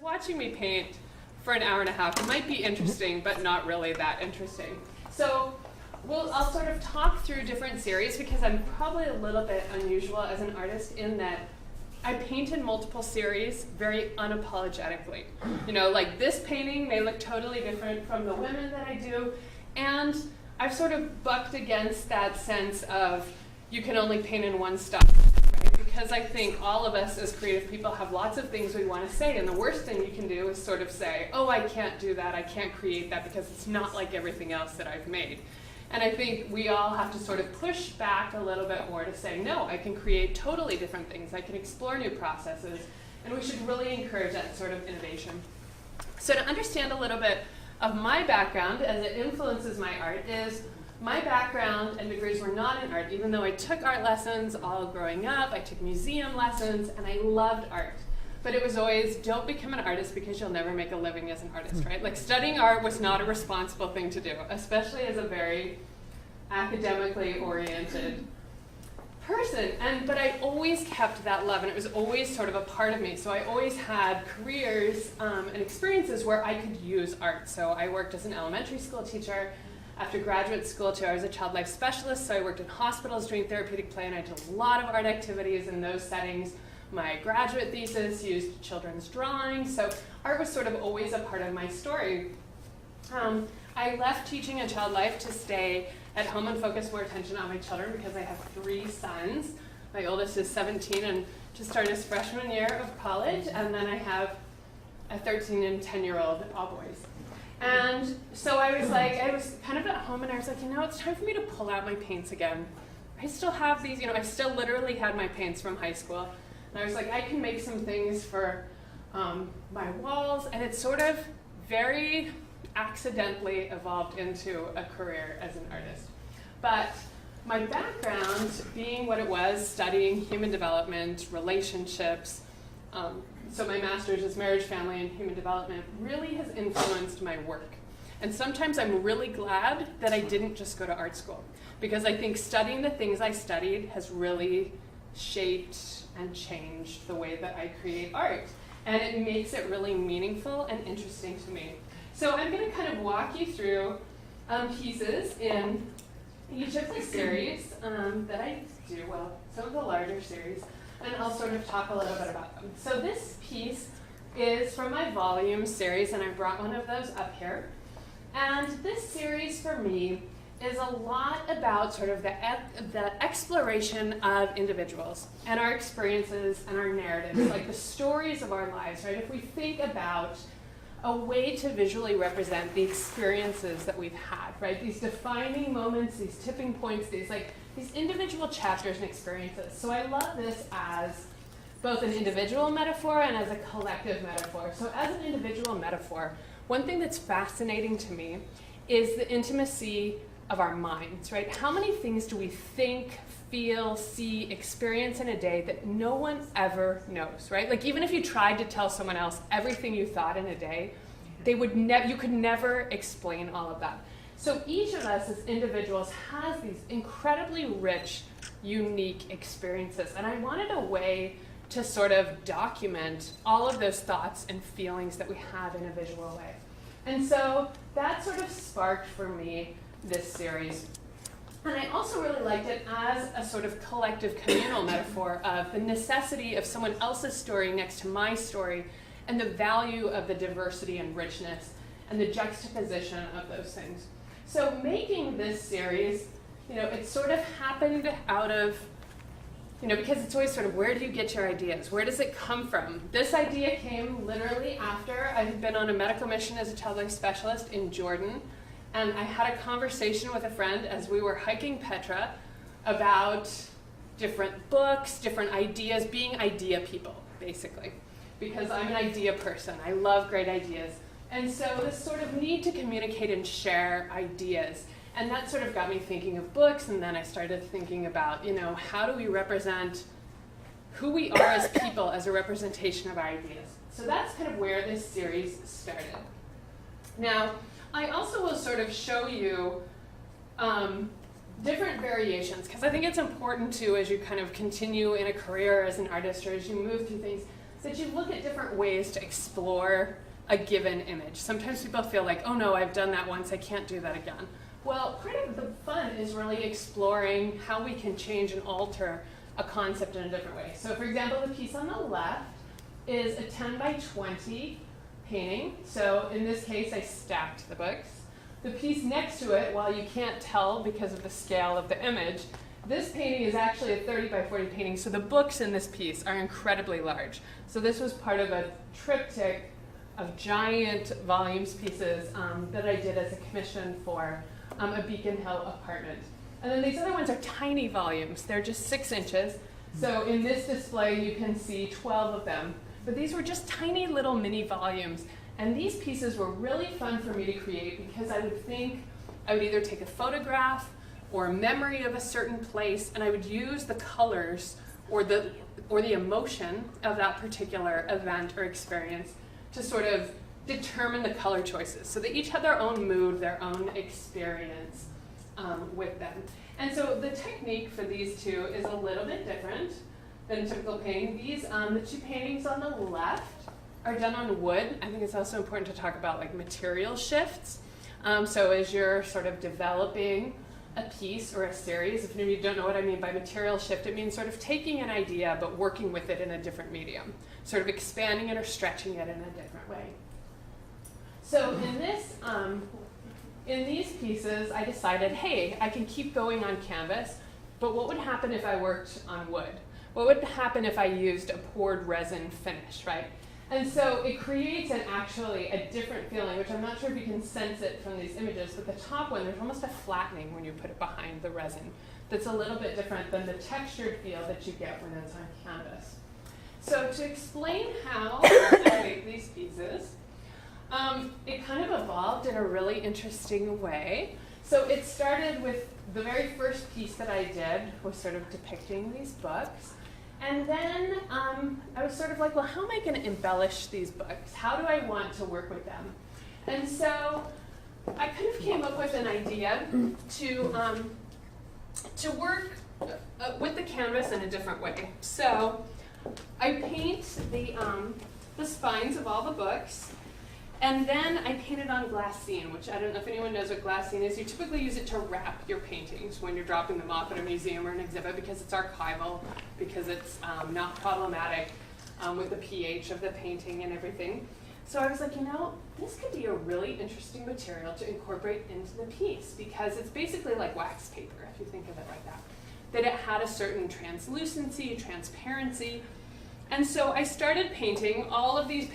watching me paint for an hour and a half might be interesting, but not really that interesting. So I'll sort of talk through different series because I'm probably a little bit unusual as an artist in that I paint in multiple series very unapologetically. You know, like this painting may look totally different from the women that I do, and I've sort of bucked against that sense of you can only paint in one style, right? Because I think all of us as creative people have lots of things we want to say, and the worst thing you can do is sort of say, oh, I can't do that, I can't create that because it's not like everything else that I've made. And I think we all have to sort of push back a little bit more to say, no, I can create totally different things. I can explore new processes. And we should really encourage that sort of innovation. So to understand a little bit of my background as it influences my art is my background and degrees were not in art, even though I took art lessons all growing up. I took museum lessons, and I loved art. But it was always, don't become an artist because you'll never make a living as an artist, right? Like studying art was not a responsible thing to do, especially as a very academically oriented person. But I always kept that love, and it was always sort of a part of me. So I always had careers and experiences where I could use art. So I worked as an elementary school teacher. After graduate school, too, I was a child life specialist, so I worked in hospitals doing therapeutic play, and I did a lot of art activities in those settings. My graduate thesis used children's drawings, so art was sort of always a part of my story. I left teaching in child life to stay at home and focus more attention on my children because I have 3 sons. My oldest is 17 and just started his freshman year of college, and then I have a 13 and 10-year-old, all boys. And so I was kind of at home, and I was like, it's time for me to pull out my paints again. I still have these, I still literally had my paints from high school. And I was like, I can make some things for my walls, and it sort of very accidentally evolved into a career as an artist. But my background, being what it was, studying human development, relationships, so my master's is marriage, family, and human development, really has influenced my work. And sometimes I'm really glad that I didn't just go to art school, because I think studying the things I studied has really shaped and changed the way that I create art. And it makes it really meaningful and interesting to me. So I'm going to kind of walk you through pieces in each of the series that I do, well, some of the larger series, and I'll sort of talk a little bit about them. So this piece is from my volume series, and I brought one of those up here. And this series for me is a lot about sort of the exploration of individuals and our experiences and our narratives, like the stories of our lives, right? If we think about a way to visually represent the experiences that we've had, right? These defining moments, these tipping points, these individual chapters and experiences. So I love this as both an individual metaphor and as a collective metaphor. So as an individual metaphor, one thing that's fascinating to me is the intimacy of our minds, right? How many things do we think, feel, see, experience in a day that no one ever knows, right? Like even if you tried to tell someone else everything you thought in a day, you could never explain all of that. So each of us as individuals has these incredibly rich, unique experiences. And I wanted a way to sort of document all of those thoughts and feelings that we have in a visual way. And so that sort of sparked for me this series. And I also really liked it as a sort of collective communal metaphor of the necessity of someone else's story next to my story and the value of the diversity and richness and the juxtaposition of those things. So making this series, it sort of happened out of, because it's always sort of, where do you get your ideas? Where does it come from? This idea came literally after I had been on a medical mission as a child life specialist in Jordan. And I had a conversation with a friend as we were hiking Petra about different books, different ideas, being idea people, basically. Because I'm an idea person. I love great ideas. And so this sort of need to communicate and share ideas. And that sort of got me thinking of books, and then I started thinking about, how do we represent who we are as people as a representation of our ideas? So that's kind of where this series started. Now, I also will sort of show you different variations, because I think it's important too, as you kind of continue in a career as an artist or as you move through things, that you look at different ways to explore a given image. Sometimes people feel like, oh no, I've done that once, I can't do that again. Well, part of the fun is really exploring how we can change and alter a concept in a different way. So for example, the piece on the left is a 10 by 20 painting. So in this case, I stacked the books. The piece next to it, while you can't tell because of the scale of the image, this painting is actually a 30 by 40 painting, so the books in this piece are incredibly large. So this was part of a triptych of giant volumes pieces that I did as a commission for a Beacon Hill apartment. And then these other ones are tiny volumes. They're just 6 inches. So in this display, you can see 12 of them. But these were just tiny little mini volumes. And these pieces were really fun for me to create because I would think I would either take a photograph or a memory of a certain place, and I would use the colors or the emotion of that particular event or experience to sort of determine the color choices. So they each had their own mood, their own experience with them. And so the technique for these two is a little bit different than a typical painting. These, the 2 paintings on the left are done on wood. I think it's also important to talk about like material shifts. So as you're sort of developing a piece or a series, if you don't know what I mean by material shift, it means sort of taking an idea but working with it in a different medium, sort of expanding it or stretching it in a different way. So in these pieces, I decided, hey, I can keep going on canvas, but what would happen if I worked on wood? What would happen if I used a poured resin finish, right? And so it creates actually a different feeling, which I'm not sure if you can sense it from these images, but the top one, there's almost a flattening when you put it behind the resin that's a little bit different than the textured feel that you get when it's on canvas. So to explain how I make these pieces, it kind of evolved in a really interesting way. So it started with the very first piece that I did was sort of depicting these books. And then I was sort of like, well, how am I going to embellish these books? How do I want to work with them? And so I kind of came up with an idea to work with the canvas in a different way. So I paint the spines of all the books, and then I painted on glassine, which I don't know if anyone knows what glassine is. You typically use it to wrap your paintings when you're dropping them off at a museum or an exhibit because it's archival, because it's not problematic with the pH of the painting and everything. So I was like, you know, this could be a really interesting material to incorporate into the piece because it's basically like wax paper, if you think of it like that. That it had a certain translucency, transparency. And so I started painting all of these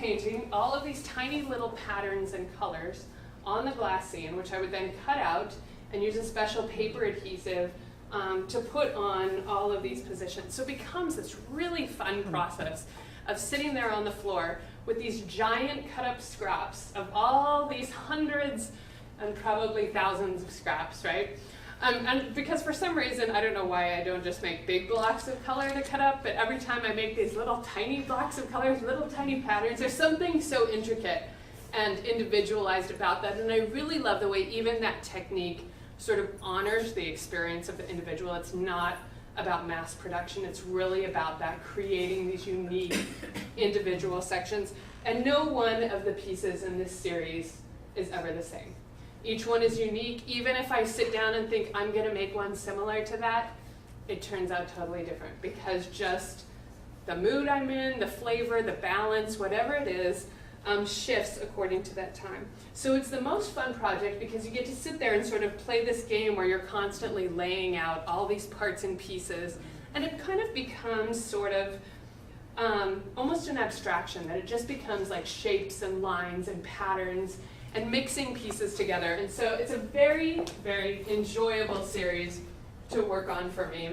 tiny little patterns and colors on the glassine, which I would then cut out and use a special paper adhesive to put on all of these positions. So it becomes this really fun process of sitting there on the floor with these giant cut-up scraps of all these hundreds and probably thousands of scraps, right? And because for some reason, I don't know why I don't just make big blocks of color to cut up, but every time I make these little tiny blocks of colors, little tiny patterns, there's something so intricate and individualized about that. And I really love the way even that technique sort of honors the experience of the individual. It's not about mass production. It's really about that creating these unique individual sections. And no one of the pieces in this series is ever the same. Each one is unique. Even if I sit down and think I'm going to make one similar to that, it turns out totally different because just the mood I'm in, the flavor, the balance, whatever it is, shifts according to that time. So it's the most fun project because you get to sit there and sort of play this game where you're constantly laying out all these parts and pieces, and it kind of becomes sort of almost an abstraction, that it just becomes like shapes and lines and patterns and mixing pieces together. And so it's a very, very enjoyable series to work on for me.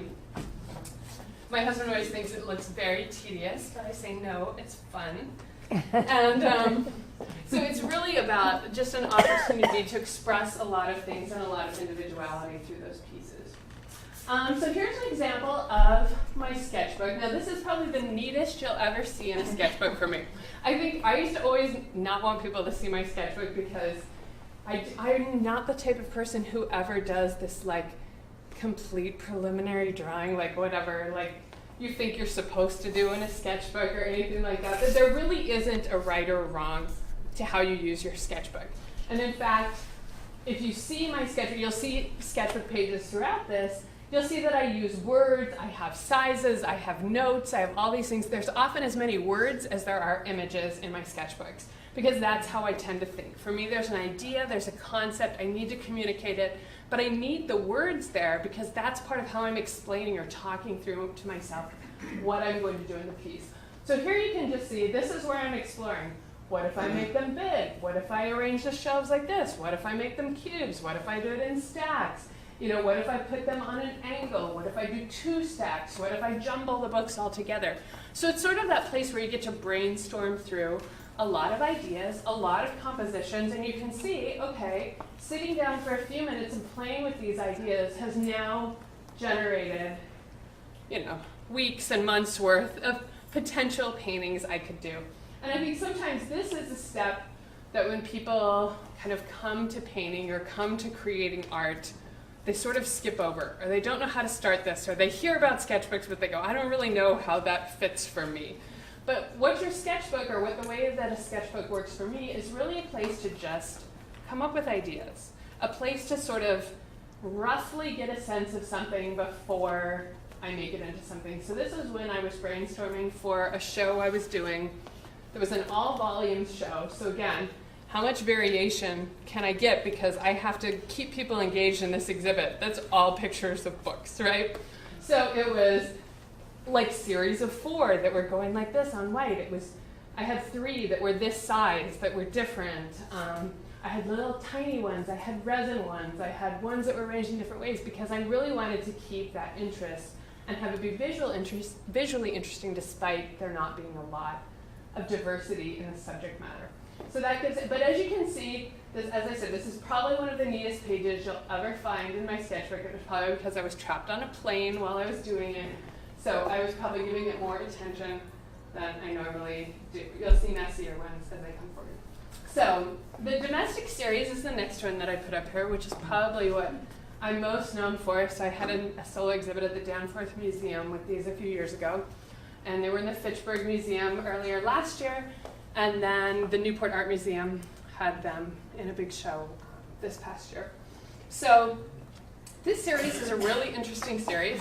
My husband always thinks it looks very tedious, but I say no, it's fun. And so it's really about just an opportunity to express a lot of things and a lot of individuality through those pieces. So here's an example of my sketchbook. Now this is probably the neatest you'll ever see in a sketchbook for me. I think I used to always not want people to see my sketchbook because I'm not the type of person who ever does this like complete preliminary drawing, like whatever, like you think you're supposed to do in a sketchbook or anything like that. But there really isn't a right or wrong to how you use your sketchbook. And in fact, if you see my sketchbook, you'll see sketchbook pages throughout this. You'll see that I use words, I have sizes, I have notes, I have all these things. There's often as many words as there are images in my sketchbooks, because that's how I tend to think. For me, there's an idea, there's a concept, I need to communicate it, but I need the words there because that's part of how I'm explaining or talking through to myself what I'm going to do in the piece. So here you can just see, this is where I'm exploring. What if I make them big? What if I arrange the shelves like this? What if I make them cubes? What if I do it in stacks? You know, what if I put them on an angle? What if I do 2 stacks? What if I jumble the books all together? So it's sort of that place where you get to brainstorm through a lot of ideas, a lot of compositions, and you can see, okay, sitting down for a few minutes and playing with these ideas has now generated, you know, weeks and months worth of potential paintings I could do. And I think sometimes this is a step that when people kind of come to painting or come to creating art, they sort of skip over, or they don't know how to start this, or they hear about sketchbooks, but they go, I don't really know how that fits for me. But what your sketchbook, or what the way that a sketchbook works for me, is really a place to just come up with ideas, a place to sort of roughly get a sense of something before I make it into something. So this is when I was brainstorming for a show I was doing. There was an all volumes show, so again, how much variation can I get, because I have to keep people engaged in this exhibit that's all pictures of books, right? So it was like series of 4 that were going like this on white. I had 3 that were this size that were different. I had little tiny ones, I had resin ones, I had ones that were arranged in different ways, because I really wanted to keep that interest and have it be visually interesting despite there not being a lot of diversity in the subject matter. So that gives it, but as you can see, this, as I said, this is probably one of the neatest pages you'll ever find in my sketchbook. It was probably because I was trapped on a plane while I was doing it, so I was probably giving it more attention than I normally do. You'll see messier ones as they come forward. So the domestic series is the next one that I put up here, which is probably what I'm most known for. So I had a solo exhibit at the Danforth Museum with these a few years ago, and they were in the Fitchburg Museum earlier last year. And then the Newport Art Museum had them in a big show this past year. So this series is a really interesting series.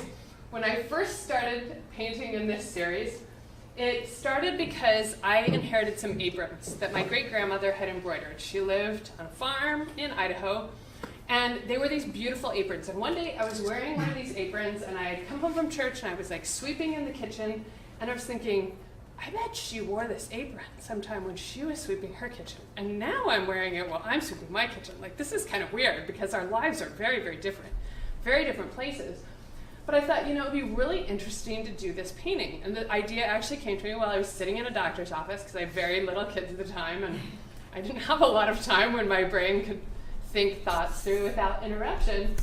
When I first started painting in this series, it started because I inherited some aprons that my great-grandmother had embroidered. She lived on a farm in Idaho, and they were these beautiful aprons. And one day I was wearing one of these aprons, and I had come home from church, and I was like sweeping in the kitchen, and I was thinking, I bet she wore this apron sometime when she was sweeping her kitchen. And now I'm wearing it while I'm sweeping my kitchen. Like, this is kind of weird because our lives are very, very different places. But I thought, you know, it would be really interesting to do this painting. And the idea actually came to me while I was sitting in a doctor's office, because I had very little kids at the time, and I didn't have a lot of time when my brain could think thoughts through without interruption.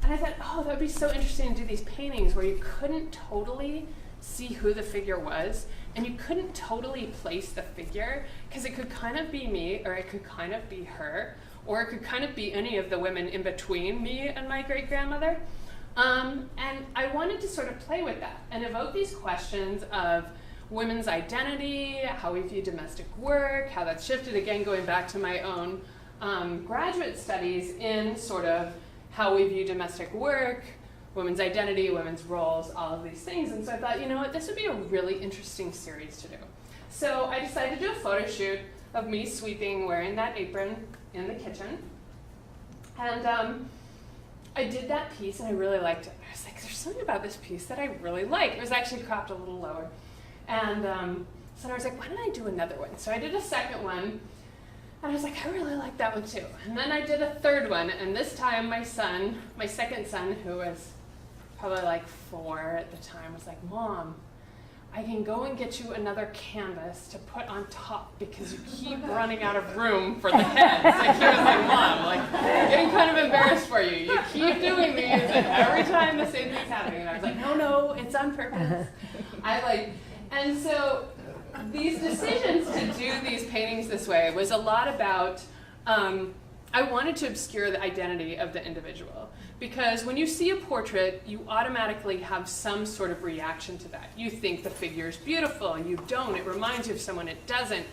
And I thought, oh, that would be so interesting to do these paintings where you couldn't totally see who the figure was, and you couldn't totally place the figure, because it could kind of be me, or it could kind of be her, or it could kind of be any of the women in between me and my great-grandmother. And I wanted to sort of play with that and evoke these questions of women's identity, how we view domestic work, how that's shifted, again, going back to my own graduate studies in sort of how we view domestic work, women's identity, women's roles, all of these things. And so I thought, you know what, this would be a really interesting series to do. So I decided to do a photo shoot of me sweeping, wearing that apron in the kitchen. And I did that piece, and I really liked it. I was like, there's something about this piece that I really like. It was actually cropped a little lower. And so I was like, why don't I do another one? So I did a second one, and I was like, I really like that one too. And then I did a third one, and this time my second son, who was probably like 4 at the time, was like, Mom, I can go and get you another canvas to put on top because you keep running out of room for the heads. Like, he was like, Mom, like, I'm getting kind of embarrassed for you. You keep doing these, and every time the same thing's happening. And I was like, no, it's on purpose. And so these decisions to do these paintings this way was a lot about, I I wanted to obscure the identity of the individual. Because when you see a portrait, you automatically have some sort of reaction to that. You think the figure is beautiful, you don't, it reminds you of someone, it doesn't.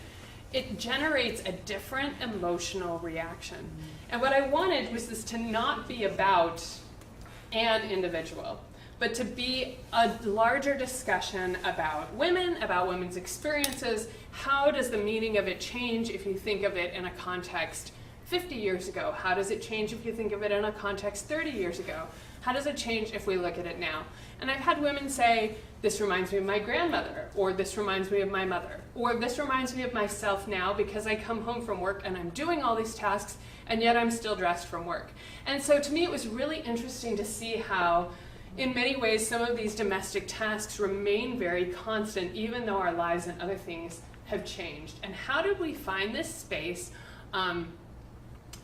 It generates a different emotional reaction. And what I wanted was this to not be about an individual, but to be a larger discussion about women's experiences. How does the meaning of it change if you think of it in a context 50 years ago? How does it change if you think of it in a context 30 years ago? How does it change if we look at it now? And I've had women say, this reminds me of my grandmother, or this reminds me of my mother, or this reminds me of myself now because I come home from work and I'm doing all these tasks and yet I'm still dressed from work. And so to me it was really interesting to see how in many ways some of these domestic tasks remain very constant even though our lives and other things have changed. And how did we find this space?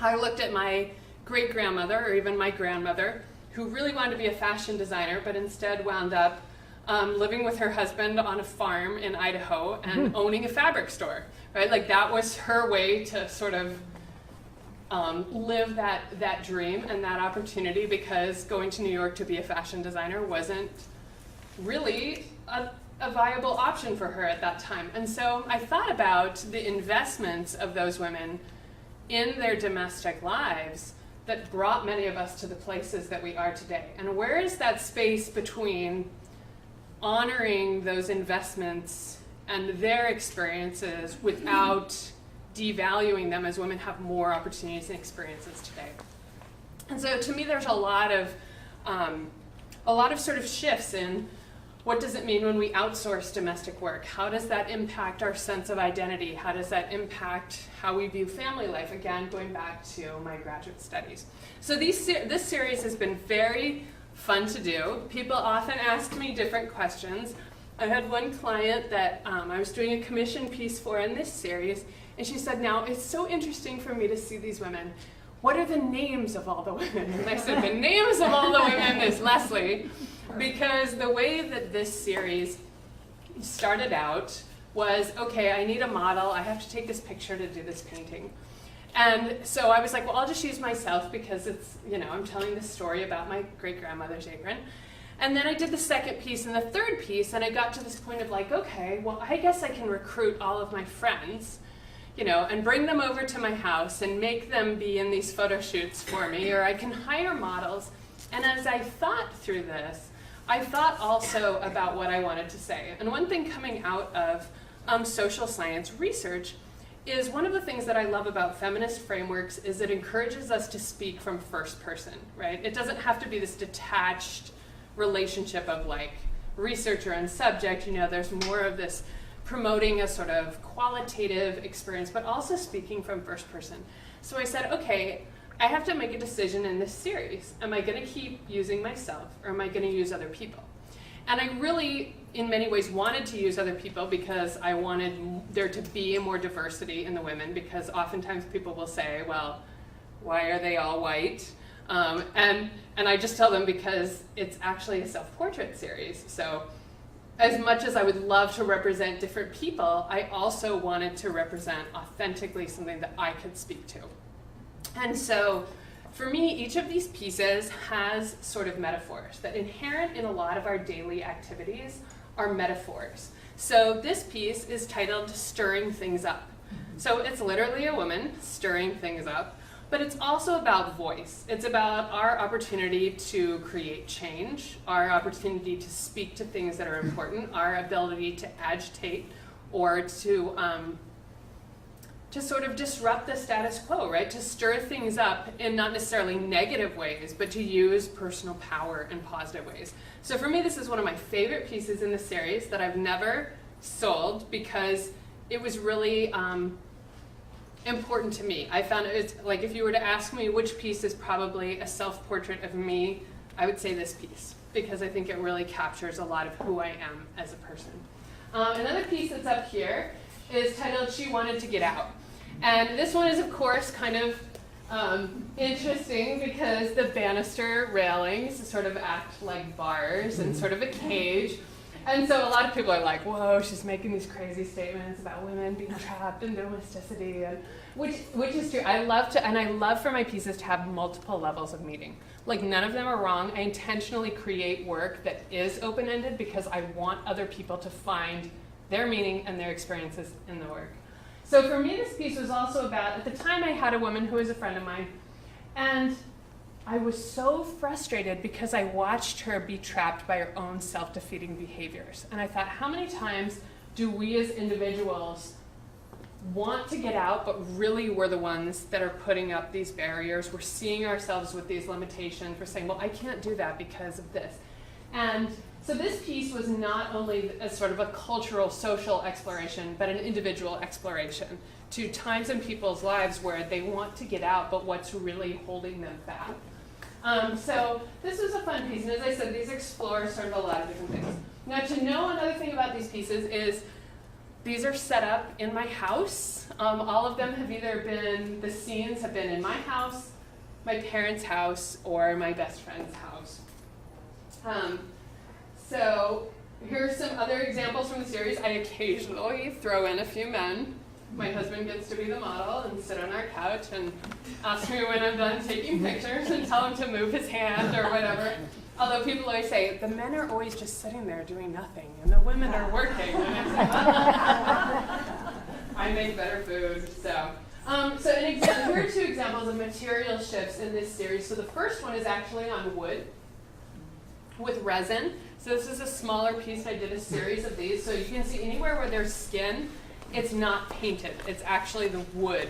I looked at my great-grandmother, or even my grandmother, who really wanted to be a fashion designer, but instead wound up living with her husband on a farm in Idaho and owning a fabric store, right? Like that was her way to sort of live that dream and that opportunity, because going to New York to be a fashion designer wasn't really a viable option for her at that time. And so I thought about the investments of those women in their domestic lives that brought many of us to the places that we are today. And where is that space between honoring those investments and their experiences without devaluing them as women have more opportunities and experiences today? And so to me there's a lot of sort of shifts in what does it mean when we outsource domestic work? How does that impact our sense of identity? How does that impact how we view family life? Again, going back to my graduate studies. So this series has been very fun to do. People often ask me different questions. I had one client that I was doing a commission piece for in this series, and she said, now it's so interesting for me to see these women. What are the names of all the women? And I said, the names of all the women is Leslie. Because the way that this series started out was, okay, I need a model. I have to take this picture to do this painting. And so I was like, well, I'll just use myself because it's, I'm telling this story about my great-grandmother's apron. And then I did the second piece and the third piece, and I got to this point of like, okay, well, I guess I can recruit all of my friends, and bring them over to my house and make them be in these photo shoots for me, or I can hire models. And as I thought through this, I thought also about what I wanted to say. And one thing coming out of social science research is one of the things that I love about feminist frameworks is it encourages us to speak from first person, right? It doesn't have to be this detached relationship of like researcher and subject. There's more of this promoting a sort of qualitative experience, but also speaking from first person. So I said, okay, I have to make a decision in this series. Am I going to keep using myself, or am I going to use other people? And I really, in many ways, wanted to use other people because I wanted there to be more diversity in the women, because oftentimes people will say, well, why are they all white? And I just tell them because it's actually a self-portrait series. So as much as I would love to represent different people, I also wanted to represent authentically something that I could speak to. And so for me, each of these pieces has sort of metaphors that inherent in a lot of our daily activities are metaphors. So this piece is titled Stirring Things Up. So it's literally a woman stirring things up, but it's also about voice. It's about our opportunity to create change, our opportunity to speak to things that are important, our ability to agitate or to sort of disrupt the status quo, right? To stir things up in not necessarily negative ways, but to use personal power in positive ways. So for me, this is one of my favorite pieces in the series that I've never sold because it was really important to me. I found it's like if you were to ask me which piece is probably a self-portrait of me, I would say this piece because I think it really captures a lot of who I am as a person. Another piece that's up here is titled She Wanted to Get Out. And this one is, of course, kind of interesting because the banister railings sort of act like bars and sort of a cage. And so a lot of people are like, whoa, she's making these crazy statements about women being trapped in domesticity, and which is true. I love for my pieces to have multiple levels of meaning. Like, none of them are wrong. I intentionally create work that is open-ended because I want other people to find their meaning and their experiences in the work. So for me, this piece was also about, at the time I had a woman who was a friend of mine, and I was so frustrated because I watched her be trapped by her own self-defeating behaviors. And I thought, how many times do we as individuals want to get out, but really we're the ones that are putting up these barriers? We're seeing ourselves with these limitations. We're saying, well, I can't do that because of this. And so this piece was not only a sort of a cultural, social exploration, but an individual exploration to times in people's lives where they want to get out, but what's really holding them back. So this was a fun piece, and as I said, these explore sort of a lot of different things. Now, to know another thing about these pieces is these are set up in my house. All of them have either been, the scenes have been in my house, my parents' house, or my best friend's house. So here's some other examples from the series. I occasionally throw in a few men. My husband gets to be the model and sit on our couch and ask me when I'm done taking pictures and tell him to move his hand or whatever. Although people always say, the men are always just sitting there doing nothing and the women are working. And it's like, I make better food. So here are two examples of material shifts in this series. So the first one is actually on wood with resin. So this is a smaller piece. I did a series of these. So you can see anywhere where there's skin, it's not painted. It's actually the wood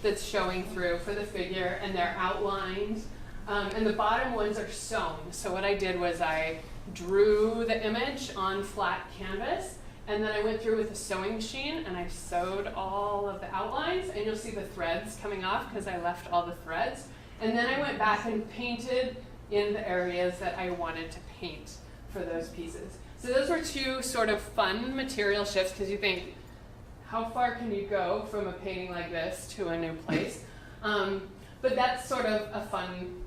that's showing through for the figure, and they're outlined. And the bottom ones are sewn. So what I did was I drew the image on flat canvas, and then I went through with a sewing machine, and I sewed all of the outlines, and you'll see the threads coming off because I left all the threads. And then I went back and painted in the areas that I wanted to paint for those pieces. So those were two sort of fun material shifts, because you think, how far can you go from a painting like this to a new place? But that's sort of a fun,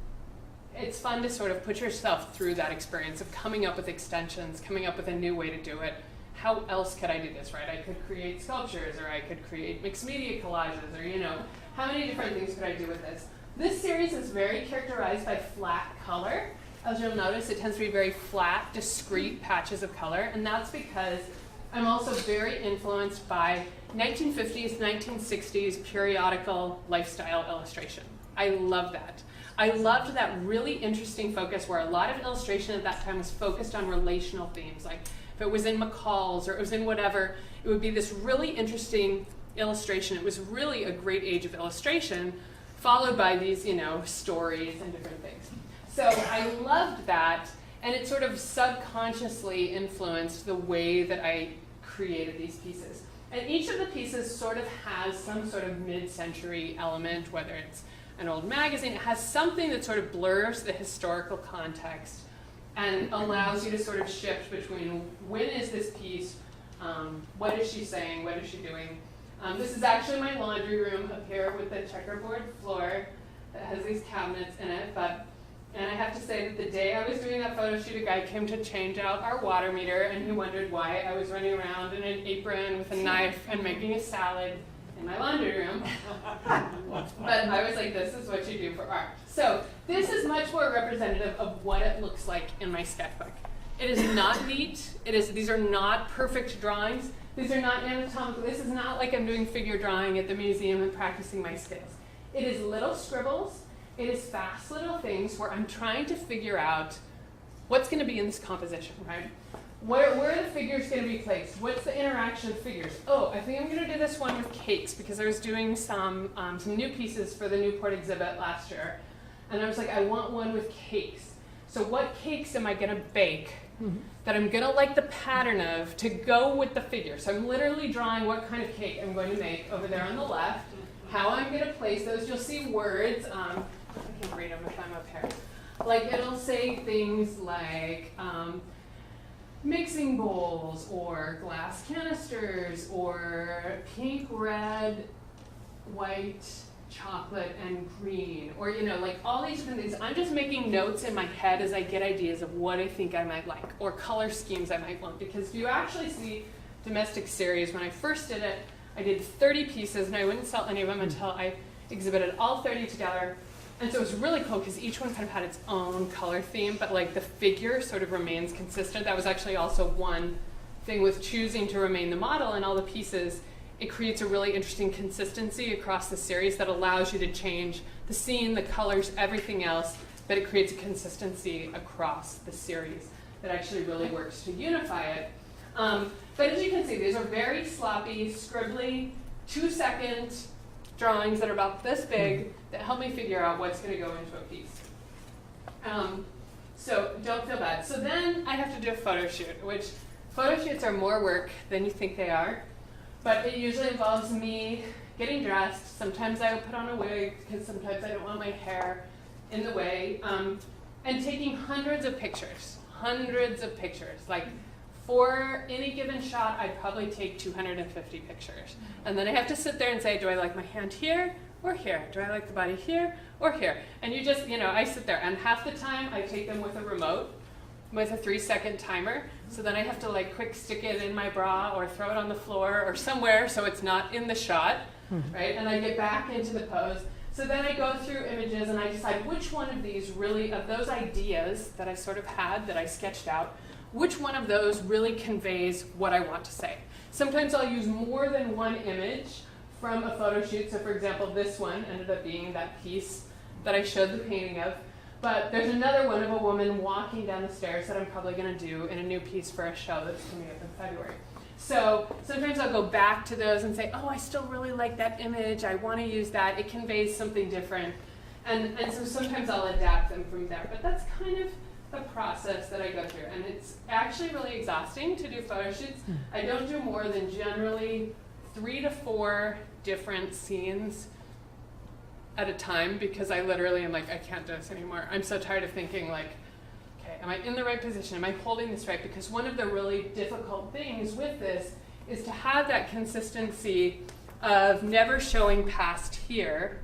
it's fun to sort of put yourself through that experience of coming up with extensions, coming up with a new way to do it. How else could I do this, right? I could create sculptures, or I could create mixed media collages, or, how many different things could I do with this? This series is very characterized by flat color. As you'll notice, it tends to be very flat, discrete patches of color, and that's because I'm also very influenced by 1950s, 1960s periodical lifestyle illustration. I love that. I loved that really interesting focus where a lot of illustration at that time was focused on relational themes. Like if it was in McCall's or it was in whatever, it would be this really interesting illustration. It was really a great age of illustration, followed by these, stories and different things. So I loved that, and it sort of subconsciously influenced the way that I created these pieces. And each of the pieces sort of has some sort of mid-century element, whether it's an old magazine. It has something that sort of blurs the historical context and allows you to sort of shift between when is this piece, what is she saying, what is she doing. This is actually my laundry room up here with the checkerboard floor that has these cabinets in it. And I have to say that the day I was doing that photo shoot, a guy came to change out our water meter, and he wondered why I was running around in an apron with a knife and making a salad in my laundry room. But I was like, this is what you do for art. So this is much more representative of what it looks like in my sketchbook. It is not neat. These are not perfect drawings. These are not anatomical. This is not like I'm doing figure drawing at the museum and practicing my skills. It is little scribbles. It is fast little things where I'm trying to figure out what's going to be in this composition, right? Where are the figures going to be placed? What's the interaction of figures? Oh, I think I'm going to do this one with cakes because I was doing some new pieces for the Newport exhibit last year. And I was like, I want one with cakes. So what cakes am I going to bake that I'm going to like the pattern of to go with the figure? So I'm literally drawing what kind of cake I'm going to make over there on the left, how I'm going to place those. You'll see words. I can read them if I'm up here. Like it'll say things like mixing bowls or glass canisters or pink, red, white, chocolate and green, or like all these different things. I'm just making notes in my head as I get ideas of what I think I might like, or color schemes I might want. Because if you actually see Domestic Series, when I first did it, I did 30 pieces, and I wouldn't sell any of them until I exhibited all 30 together. And so it was really cool because each one kind of had its own color theme, but like the figure sort of remains consistent. That was actually also one thing with choosing to remain the model and all the pieces. It creates a really interesting consistency across the series that allows you to change the scene, the colors, everything else, but it creates a consistency across the series that actually really works to unify it. But as you can see, these are very sloppy, scribbly, 2-second drawings that are about this big that help me figure out what's going to go into a piece. So don't feel bad. So then I have to do a photo shoot, which photo shoots are more work than you think they are. But it usually involves me getting dressed. Sometimes I will put on a wig because sometimes I don't want my hair in the way. And taking hundreds of pictures. Like for any given shot, I probably take 250 pictures. And then I have to sit there and say, do I like my hand here or here? Do I like the body here or here? And you just, I sit there. And half the time I take them with a remote, with a 3-second timer. So then I have to like quick stick it in my bra or throw it on the floor or somewhere so it's not in the shot, right? And I get back into the pose. So then I go through images and I decide which one of these really, of those ideas that I sort of had, that I sketched out, which one of those really conveys what I want to say. Sometimes I'll use more than one image from a photo shoot. So for example, this one ended up being that piece that I showed the painting of. But there's another one of a woman walking down the stairs that I'm probably going to do in a new piece for a show that's coming up in February. So sometimes I'll go back to those and say, oh, I still really like that image. I want to use that. It conveys something different. And so sometimes I'll adapt them from there. But that's kind of the process that I go through. And it's actually really exhausting to do photo shoots. I don't do more than generally 3 to 4 different scenes at a time, because I literally am like, I can't do this anymore. I'm so tired of thinking like, okay, am I in the right position? Am I holding this right? Because one of the really difficult things with this is to have that consistency of never showing past here,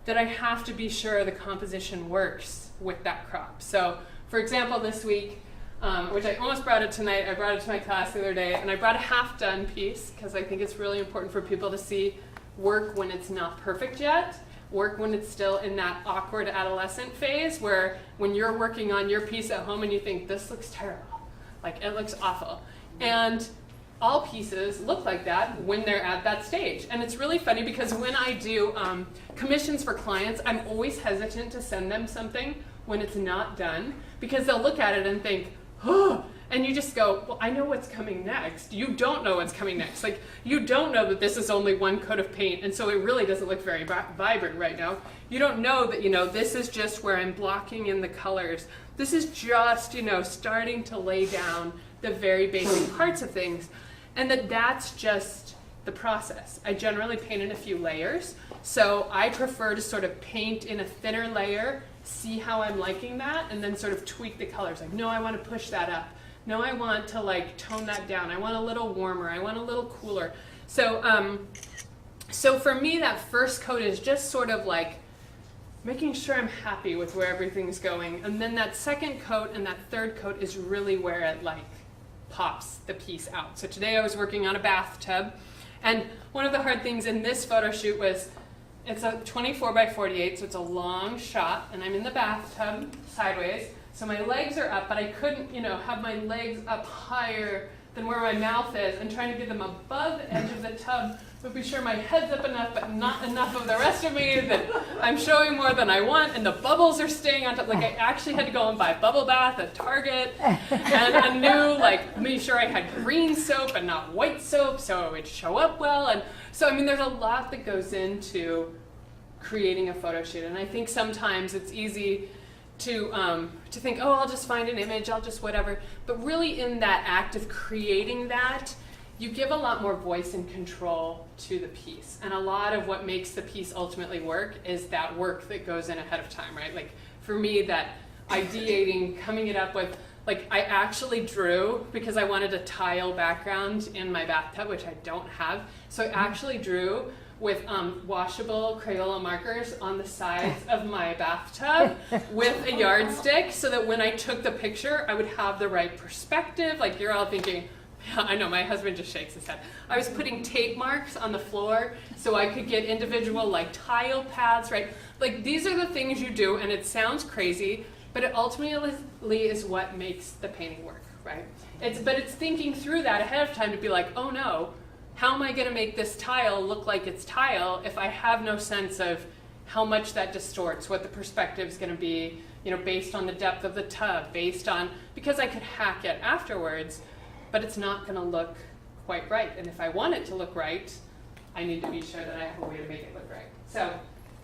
that I have to be sure the composition works with that crop. So for example, this week, which I almost brought it tonight, I brought it to my class the other day, and I brought a half-done piece because I think it's really important for people to see work when it's not perfect yet. Work when it's still in that awkward adolescent phase where when you're working on your piece at home and you think, this looks terrible, like it looks awful. And all pieces look like that when they're at that stage. And it's really funny because when I do commissions for clients, I'm always hesitant to send them something when it's not done, because they'll look at it and think, oh, and you just go, well, I know what's coming next. You don't know what's coming next. Like, you don't know that this is only one coat of paint, and so it really doesn't look very vibrant right now. You don't know that, this is just where I'm blocking in the colors. This is just, starting to lay down the very basic parts of things, and that's just the process. I generally paint in a few layers, so I prefer to sort of paint in a thinner layer, see how I'm liking that, and then sort of tweak the colors. Like, no, I want to push that up. No, I want to like tone that down. I want a little warmer. I want a little cooler. So, so for me, that first coat is just sort of like making sure I'm happy with where everything's going. And then that second coat and that third coat is really where it like pops the piece out. So today I was working on a bathtub. And one of the hard things in this photo shoot was it's a 24 by 48, so it's a long shot, and I'm in the bathtub sideways. So my legs are up, but I couldn't, have my legs up higher than where my mouth is, and trying to get them above the edge of the tub, but be sure my head's up enough, but not enough of the rest of me, that I'm showing more than I want, and the bubbles are staying on top. Like, I actually had to go and buy a bubble bath at Target, and a new, make sure I had green soap and not white soap, so it would show up well. And so, there's a lot that goes into creating a photo shoot, and I think sometimes it's easy to think, oh, I'll just find an image, I'll just whatever. But really in that act of creating that, you give a lot more voice and control to the piece. And a lot of what makes the piece ultimately work is that work that goes in ahead of time, right? Like for me, that ideating, coming it up with, Like, I actually drew, because I wanted a tile background in my bathtub, which I don't have. So I actually drew with washable Crayola markers on the sides of my bathtub with a yardstick, so that when I took the picture, I would have the right perspective. Like, you're all thinking, yeah, I know, my husband just shakes his head. I was putting tape marks on the floor so I could get individual, like, tile paths, right? Like, these are the things you do, and it sounds crazy, but it ultimately is what makes the painting work, right? But it's thinking through that ahead of time to be like, oh no, how am I going to make this tile look like it's tile if I have no sense of how much that distorts, what the perspective is going to be, you know, based on the depth of the tub, based on, because I could hack it afterwards, but it's not going to look quite right. And if I want it to look right, I need to be sure that I have a way to make it look right. So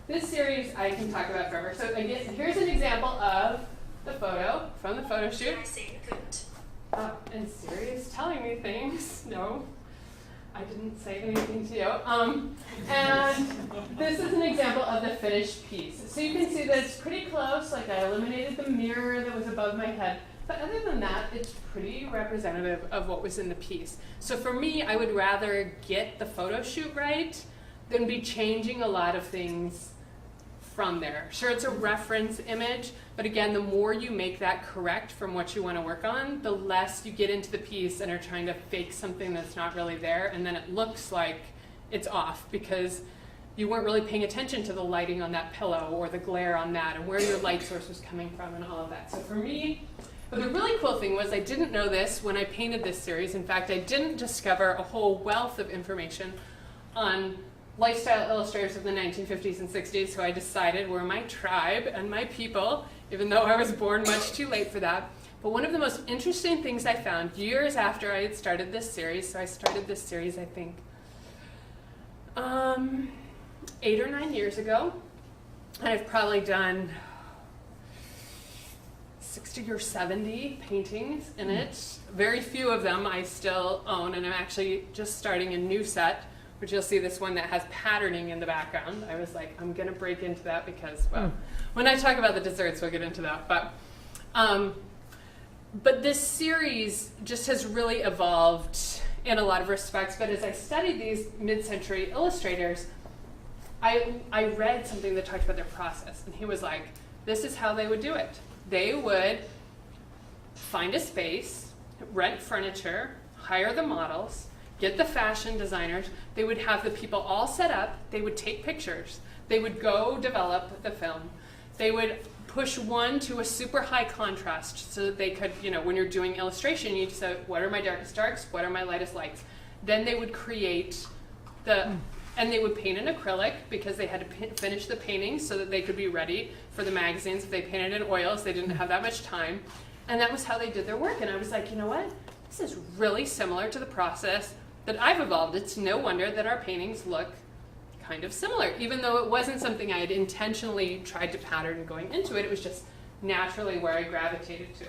this series I can talk about forever. So again, here's an example of the photo from the photo shoot. Oh, and Siri is telling me things. No, I didn't say anything to you. And this is an example of the finished piece. So you can see that it's pretty close. Like, I eliminated the mirror that was above my head. But other than that, it's pretty representative of what was in the piece. So for me, I would rather get the photo shoot right than be changing a lot of things from there. Sure, it's a reference image, but again, the more you make that correct from what you want to work on, the less you get into the piece and are trying to fake something that's not really there, and then it looks like it's off because you weren't really paying attention to the lighting on that pillow or the glare on that and where your light source was coming from and all of that. So for me, but the really cool thing was I didn't know this when I painted this series. In fact, I didn't discover a whole wealth of information on lifestyle illustrators of the 1950s and 60s, so I decided were my tribe and my people, even though I was born much too late for that. But one of the most interesting things I found years after I had started this series, so I started this series, I think, 8 or 9 years ago, and I've probably done 60 or 70 paintings in it. Very few of them I still own, and I'm actually just starting a new set, which you'll see this one that has patterning in the background. I was like, I'm gonna break into that because, well, when I talk about the desserts, we'll get into that. But this series just has really evolved in a lot of respects. But as I studied these mid-century illustrators, I read something that talked about their process, and he was like, this is how they would do it. They would find a space, rent furniture, hire the models, get the fashion designers. They would have the people all set up. They would take pictures. They would go develop the film. They would push one to a super high contrast so that they could, you know, when you're doing illustration, you just say, what are my darkest darks? What are my lightest lights? Then they would create and they would paint in acrylic because they had to finish the painting so that they could be ready for the magazines. If they painted in oils, they didn't have that much time. And that was how they did their work. And I was like, you know what? This is really similar to the process that I've evolved. It's no wonder that our paintings look kind of similar, even though it wasn't something I had intentionally tried to pattern going into it. It was just naturally where I gravitated to.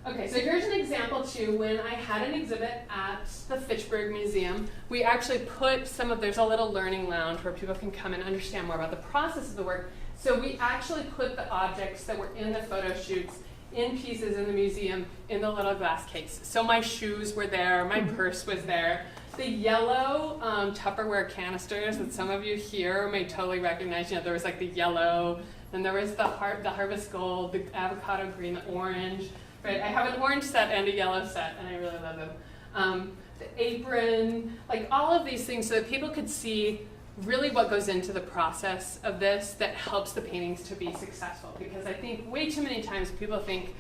Okay, so here's an example too. When I had an exhibit at the Fitchburg Museum, we actually put there's a little learning lounge where people can come and understand more about the process of the work. So we actually put the objects that were in the photo shoots in pieces in the museum in the little glass case. So my shoes were there, my purse was there. The yellow Tupperware canisters that some of you here may totally recognize, you know, there was like the yellow, and there was the harvest gold, the avocado green, the orange. Right? I have an orange set and a yellow set, and I really love them. The apron, like all of these things so that people could see really what goes into the process of this that helps the paintings to be successful. Because I think way too many times people think,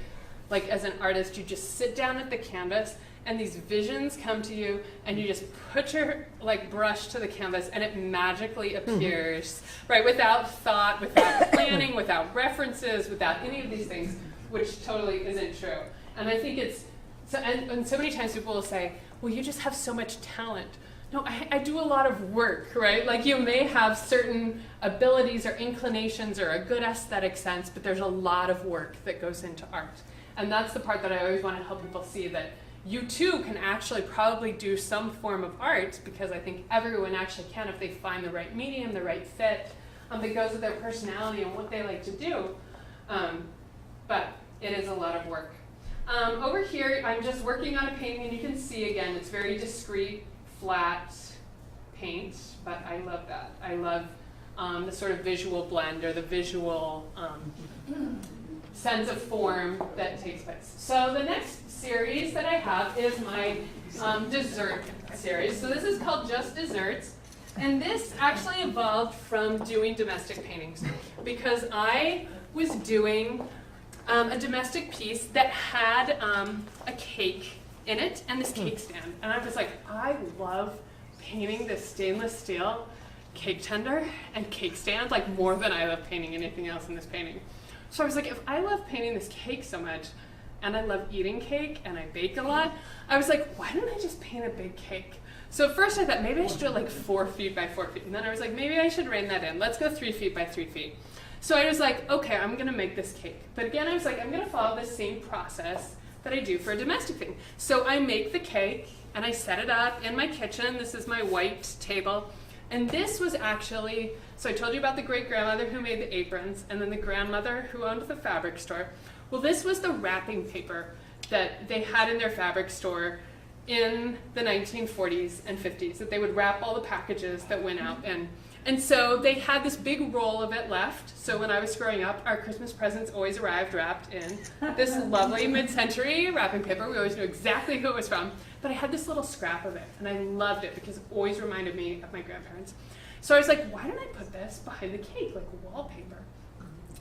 like as an artist, you just sit down at the canvas and these visions come to you and you just put your brush to the canvas and it magically appears, right? Without thought, without planning, without references, without any of these things, which totally isn't true. And I think and so many times people will say, well, you just have so much talent. No, I do a lot of work, right? Like you may have certain abilities or inclinations or a good aesthetic sense, but there's a lot of work that goes into art. And that's the part that I always want to help people see, that you too can actually probably do some form of art, because I think everyone actually can if they find the right medium, the right fit. that goes with their personality and what they like to do. But it is a lot of work. Over here, I'm just working on a painting, and you can see again, it's very discreet, flat paint, but I love that. I love the sort of visual blend or the visual sense of form that takes place. So the next series that I have is my dessert series. So this is called Just Desserts. And this actually evolved from doing domestic paintings because I was doing a domestic piece that had a cake in it and this cake stand. And I was like, I love painting this stainless steel cake tender and cake stand like more than I love painting anything else in this painting. So I was like, if I love painting this cake so much and I love eating cake and I bake a lot, I was like, why don't I just paint a big cake? So at first I thought maybe I should do it like 4 feet by 4 feet. And then I was like, maybe I should rein that in. Let's go 3 feet by 3 feet. So I was like, okay, I'm going to make this cake. But again, I was like, I'm going to follow the same process that I do for a domestic thing. So I make the cake and I set it up in my kitchen. This is my white table. And this was actually, so I told you about the great-grandmother who made the aprons and then the grandmother who owned the fabric store. Well, this was the wrapping paper that they had in their fabric store in the 1940s and 50s, that they would wrap all the packages that went out in. And so they had this big roll of it left. So when I was growing up, our Christmas presents always arrived wrapped in this lovely mid-century wrapping paper. We always knew exactly who it was from. But I had this little scrap of it, and I loved it because it always reminded me of my grandparents. So I was like, why don't I put this behind the cake, like wallpaper?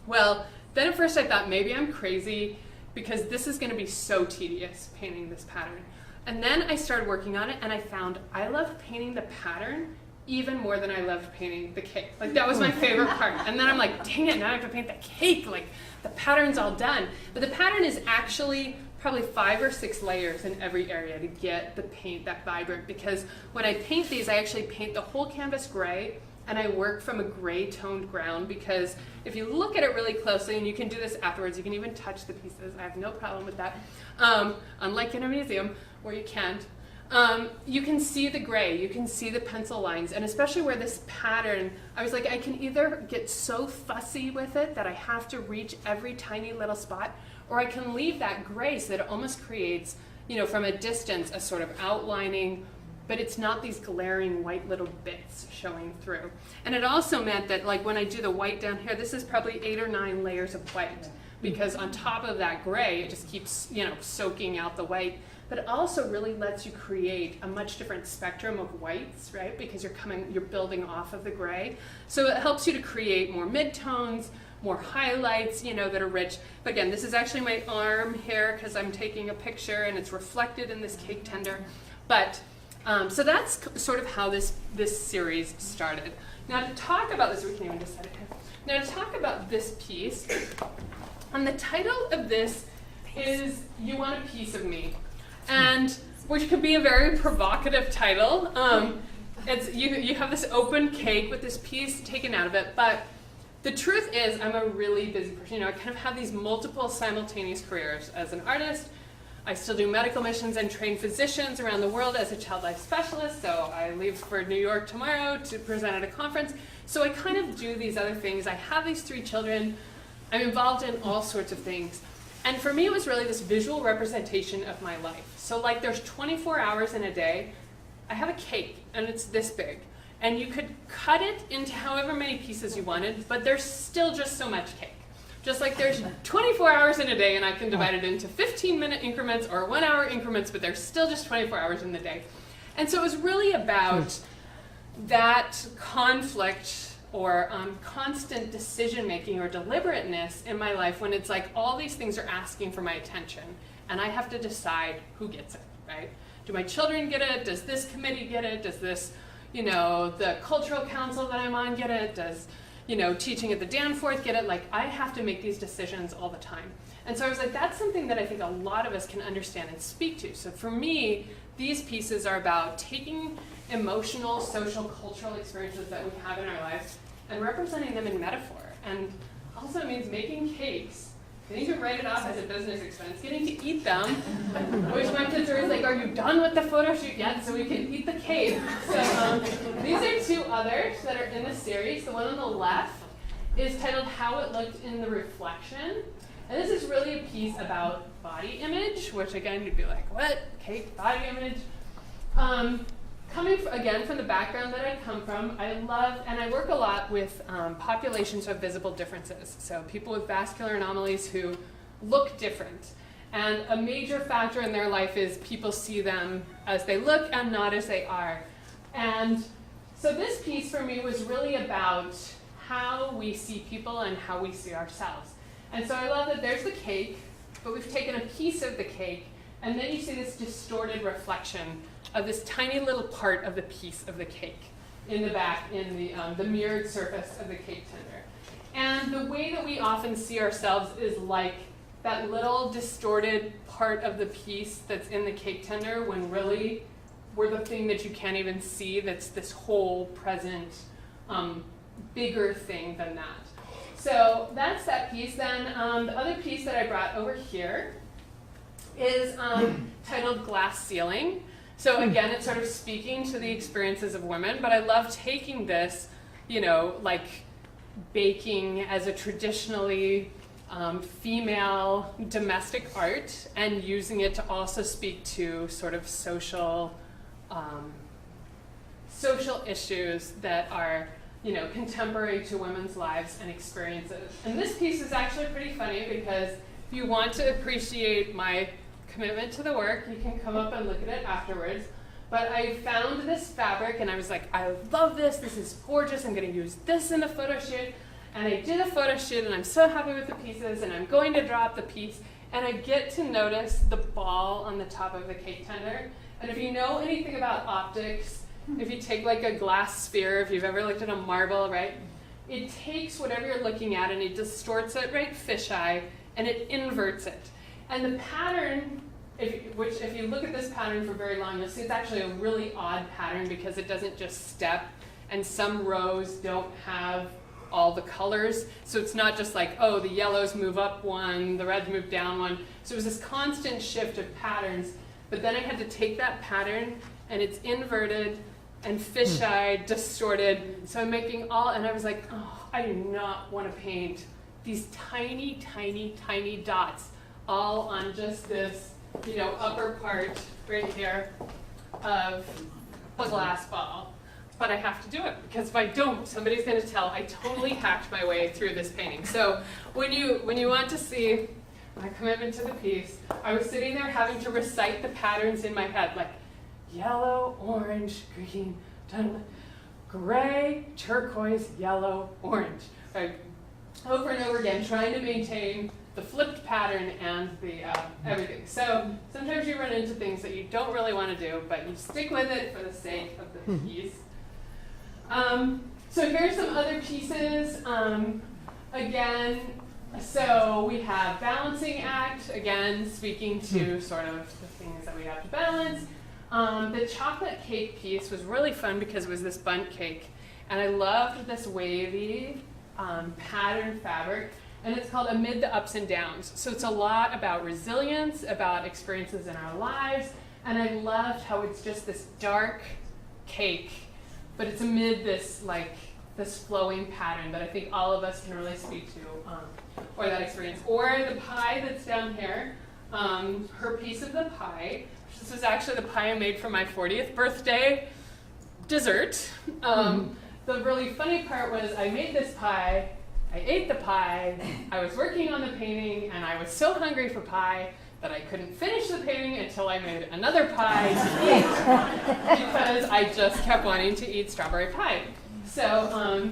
Well, then at first I thought maybe I'm crazy because this is going to be so tedious painting this pattern. And then I started working on it, and I found I love painting the pattern even more than I loved painting the cake. Like, that was my favorite part. And then I'm like, dang it, now I have to paint the cake. Like, the pattern's all done. But the pattern is actually probably 5 or 6 layers in every area to get the paint that vibrant. Because when I paint these, I actually paint the whole canvas gray, and I work from a gray toned ground, because if you look at it really closely, and you can do this afterwards, you can even touch the pieces. I have no problem with that. Unlike in a museum where you can't. You can see the gray, you can see the pencil lines, and especially where this pattern, I was like, I can either get so fussy with it that I have to reach every tiny little spot, or I can leave that gray so that it almost creates, you know, from a distance, a sort of outlining, but it's not these glaring white little bits showing through. And it also meant that, like, when I do the white down here, this is probably 8 or 9 layers of white, because on top of that gray, it just keeps, you know, soaking out the white. But it also really lets you create a much different spectrum of whites, right? Because you're building off of the gray. So it helps you to create more midtones, more highlights, you know, that are rich. But again, this is actually my arm here because I'm taking a picture and it's reflected in this cake tender. But so that's sort of how this series started. Now to talk about this, we can even just set it here. Now to talk about this piece, and the title of this is "You Want a Piece of Me," and which could be a very provocative title. It's you have this open cake with this piece taken out of it, but the truth is I'm a really busy person. You know, I kind of have these multiple simultaneous careers as an artist. I still do medical missions and train physicians around the world as a child life specialist, so I leave for New York tomorrow to present at a conference. So I kind of do these other things. I have these 3 children. I'm involved in all sorts of things. And for me, it was really this visual representation of my life. So like there's 24 hours in a day. I have a cake, and it's this big. And you could cut it into however many pieces you wanted, but there's still just so much cake. Just like there's 24 hours in a day, and I can divide it into 15-minute increments or 1-hour increments, but there's still just 24 hours in the day. And so it was really about that conflict or constant decision-making or deliberateness in my life when it's like all these things are asking for my attention, and I have to decide who gets it, right? Do my children get it? Does this committee get it? Does this, you know, the cultural council that I'm on get it? Does, you know, teaching at the Danforth get it? Like, I have to make these decisions all the time. And so I was like, that's something that I think a lot of us can understand and speak to. So for me, these pieces are about taking emotional, social, cultural experiences that we have in our lives and representing them in metaphor. And also it means making cakes getting to write it off as a business expense, getting to eat them, which my kids are always like, are you done with the photo shoot yet so we can eat the cake? So these are two others that are in the series. The one on the left is titled How It Looked in the Reflection. And this is really a piece about body image, which again, you'd be like, what? Cake, body image? Coming again from the background that I come from, I love, and I work a lot with populations of visible differences. So people with vascular anomalies who look different. And a major factor in their life is people see them as they look and not as they are. And so this piece for me was really about how we see people and how we see ourselves. And so I love that there's the cake, but we've taken a piece of the cake, and then you see this distorted reflection of this tiny little part of the piece of the cake in the back, in the mirrored surface of the cake tender. And the way that we often see ourselves is like that little distorted part of the piece that's in the cake tender, when really we're the thing that you can't even see, that's this whole present, bigger thing than that. So that's that piece. Then the other piece that I brought over here is titled Glass Ceiling. So again, it's sort of speaking to the experiences of women, but I love taking this, like baking as a traditionally female domestic art, and using it to also speak to sort of social issues that are, contemporary to women's lives and experiences. And this piece is actually pretty funny, because if you want to appreciate my commitment to the work, you can come up and look at it afterwards. But I found this fabric and I was like, I love this, this is gorgeous, I'm going to use this in the photo shoot. And I did a photo shoot and I'm so happy with the pieces, and I'm going to drop the piece, and I get to notice the ball on the top of the cake tender. And if you know anything about optics, if you take like a glass sphere, if you've ever looked at a marble, right, it takes whatever you're looking at and it distorts it, right, fisheye, and it inverts it. And the pattern, if you look at this pattern for very long, you'll see it's actually a really odd pattern, because it doesn't just step, and some rows don't have all the colors. So it's not just like, oh, the yellows move up one, the reds move down one. So it was this constant shift of patterns. But then I had to take that pattern, and it's inverted and fisheye, distorted. So I'm making all, and I was like, oh, I do not want to paint these tiny, tiny, tiny dots all on just this, upper part right here of a glass ball. But I have to do it, because if I don't, somebody's going to tell I totally hacked my way through this painting. So when you want to see my commitment to the piece, I was sitting there having to recite the patterns in my head, like yellow, orange, green, gray, turquoise, yellow, orange. Right? Over and over again, trying to maintain the flipped pattern and the everything. So sometimes you run into things that you don't really want to do, but you stick with it for the sake of the piece. So here's some other pieces. Again, so we have balancing act, again, speaking to sort of the things that we have to balance. The chocolate cake piece was really fun because it was this bundt cake, and I loved this wavy patterned fabric, and it's called Amid the Ups and Downs. So it's a lot about resilience, about experiences in our lives, and I loved how it's just this dark cake, but it's amid this this flowing pattern that I think all of us can really speak to, or that experience. Or the pie that's down here, her piece of the pie. This was actually the pie I made for my 40th birthday dessert. The really funny part was I made this pie, I ate the pie, I was working on the painting, and I was so hungry for pie that I couldn't finish the painting until I made another pie to eat, because I just kept wanting to eat strawberry pie. So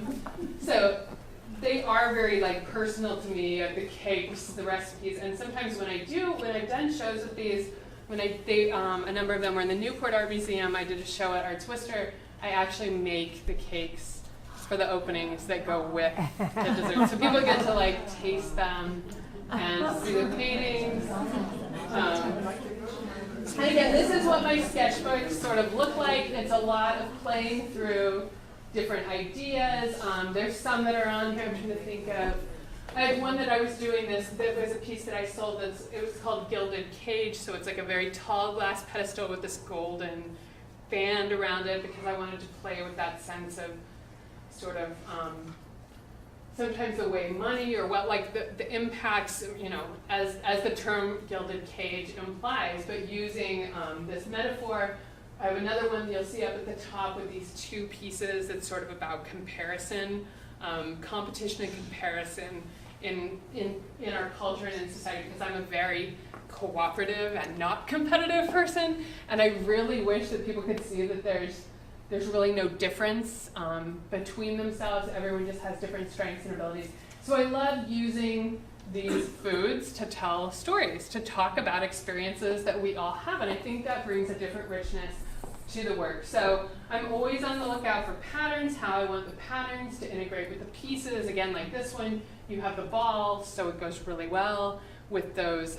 they are very personal to me, the cakes, the recipes, and sometimes when I've done shows with these, a number of them were in the Newport Art Museum, I did a show at Arts Worcester, I actually make the cakes for the openings that go with the dessert. So people get to taste them and see the paintings. And again, this is what my sketchbooks sort of look like. It's a lot of playing through different ideas. There's some that are on here I'm trying to think of. I have one that I was doing this, that was a piece that I sold, it was called Gilded Cage, so it's like a very tall glass pedestal with this golden band around it because I wanted to play with that sense of sort of sometimes the way money or what, like the impacts, you know, as the term Gilded Cage implies, but using this metaphor. I have another one you'll see up at the top with these two pieces that's sort of about comparison, competition and comparison in our culture and in society, because I'm a very cooperative and not competitive person, and I really wish that people could see that there's really no difference between themselves. Everyone just has different strengths and abilities. So I love using these foods to tell stories, to talk about experiences that we all have, and I think that brings a different richness to the work. So I'm always on the lookout for patterns, how I want the patterns to integrate with the pieces. Again, like this one, you have the ball, so it goes really well with those,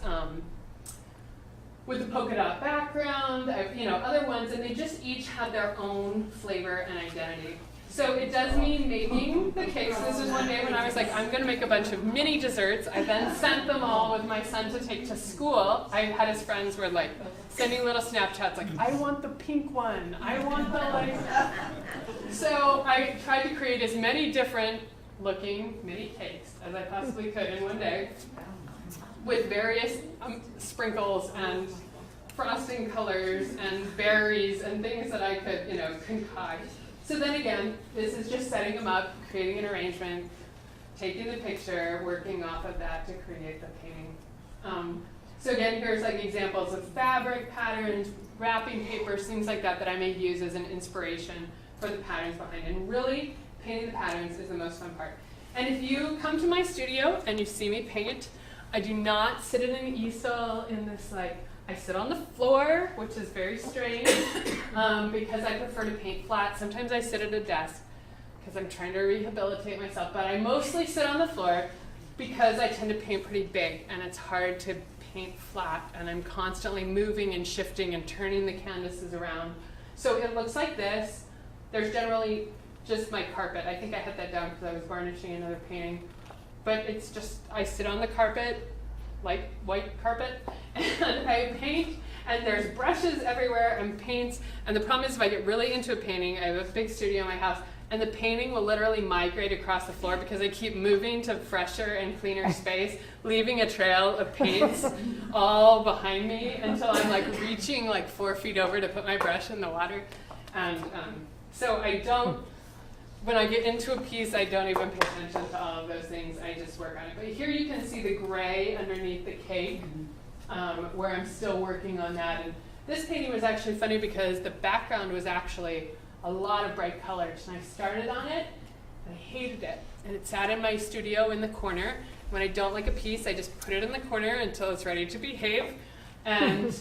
with the polka dot background, other ones, and they just each have their own flavor and identity. So it does mean making the cakes. This was one day when I was like, I'm going to make a bunch of mini desserts. I then sent them all with my son to take to school. I had his friends were like sending little Snapchats like, I want the pink one. I want the like. So I tried to create as many different looking mini cakes as I possibly could in one day with various sprinkles and frosting colors and berries and things that I could, concoct. So then again, this is just setting them up, creating an arrangement, taking the picture, working off of that to create the painting. So again, here's like examples of fabric patterns, wrapping papers, things like that I may use as an inspiration for the patterns behind it. And really, painting the patterns is the most fun part. And if you come to my studio and you see me paint, I do not sit at an easel in this I sit on the floor, which is very strange because I prefer to paint flat. Sometimes I sit at a desk because I'm trying to rehabilitate myself, but I mostly sit on the floor because I tend to paint pretty big and it's hard to paint flat, and I'm constantly moving and shifting and turning the canvases around. So it looks like this. There's generally just my carpet. I think I had that down because I was varnishing another painting. But it's just, I sit on the carpet, like white carpet, and I paint, and there's brushes everywhere and paints. And the problem is if I get really into a painting, I have a big studio in my house, and the painting will literally migrate across the floor because I keep moving to fresher and cleaner space, leaving a trail of paints all behind me until I'm reaching 4 feet over to put my brush in the water. And so I don't, when I get into a piece, I don't even pay attention to all of those things. I just work on it. But here you can see the gray underneath the cake, where I'm still working on that. And this painting was actually funny because the background was actually a lot of bright colors. And I started on it, and I hated it. And it sat in my studio in the corner. When I don't like a piece, I just put it in the corner until it's ready to behave. And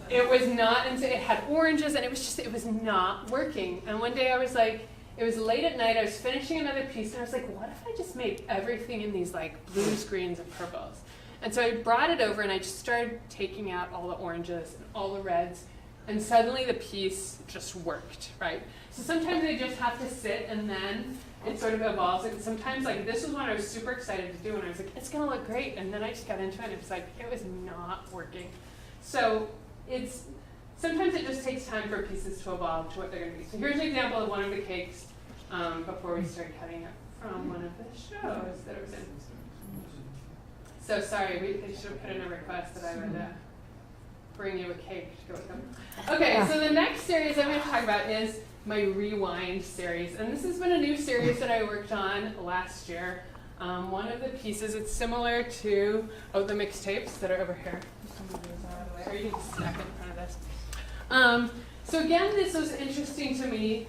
it was not, and it had oranges, and it was not working. And one day I was like, it was late at night, I was finishing another piece, and I was like, what if I just made everything in these blues, greens, and purples? And so I brought it over, and I just started taking out all the oranges and all the reds, and suddenly the piece just worked, right? So sometimes I just have to sit, and then it sort of evolves. And sometimes, this was one I was super excited to do, and I was like, it's going to look great. And then I just got into it, and it was not working. So sometimes it just takes time for pieces to evolve to what they're going to be. So here's an example of one of the cakes before we start cutting it from one of the shows that it was in. So sorry, they should have put in a request that I would bring you a cake to go with them. Okay, so the next series I'm going to talk about is my Rewind series. And this has been a new series that I worked on last year. One of the pieces, it's similar to the mixtapes that are over here. Or you can snack in front of this. So again, this was interesting to me.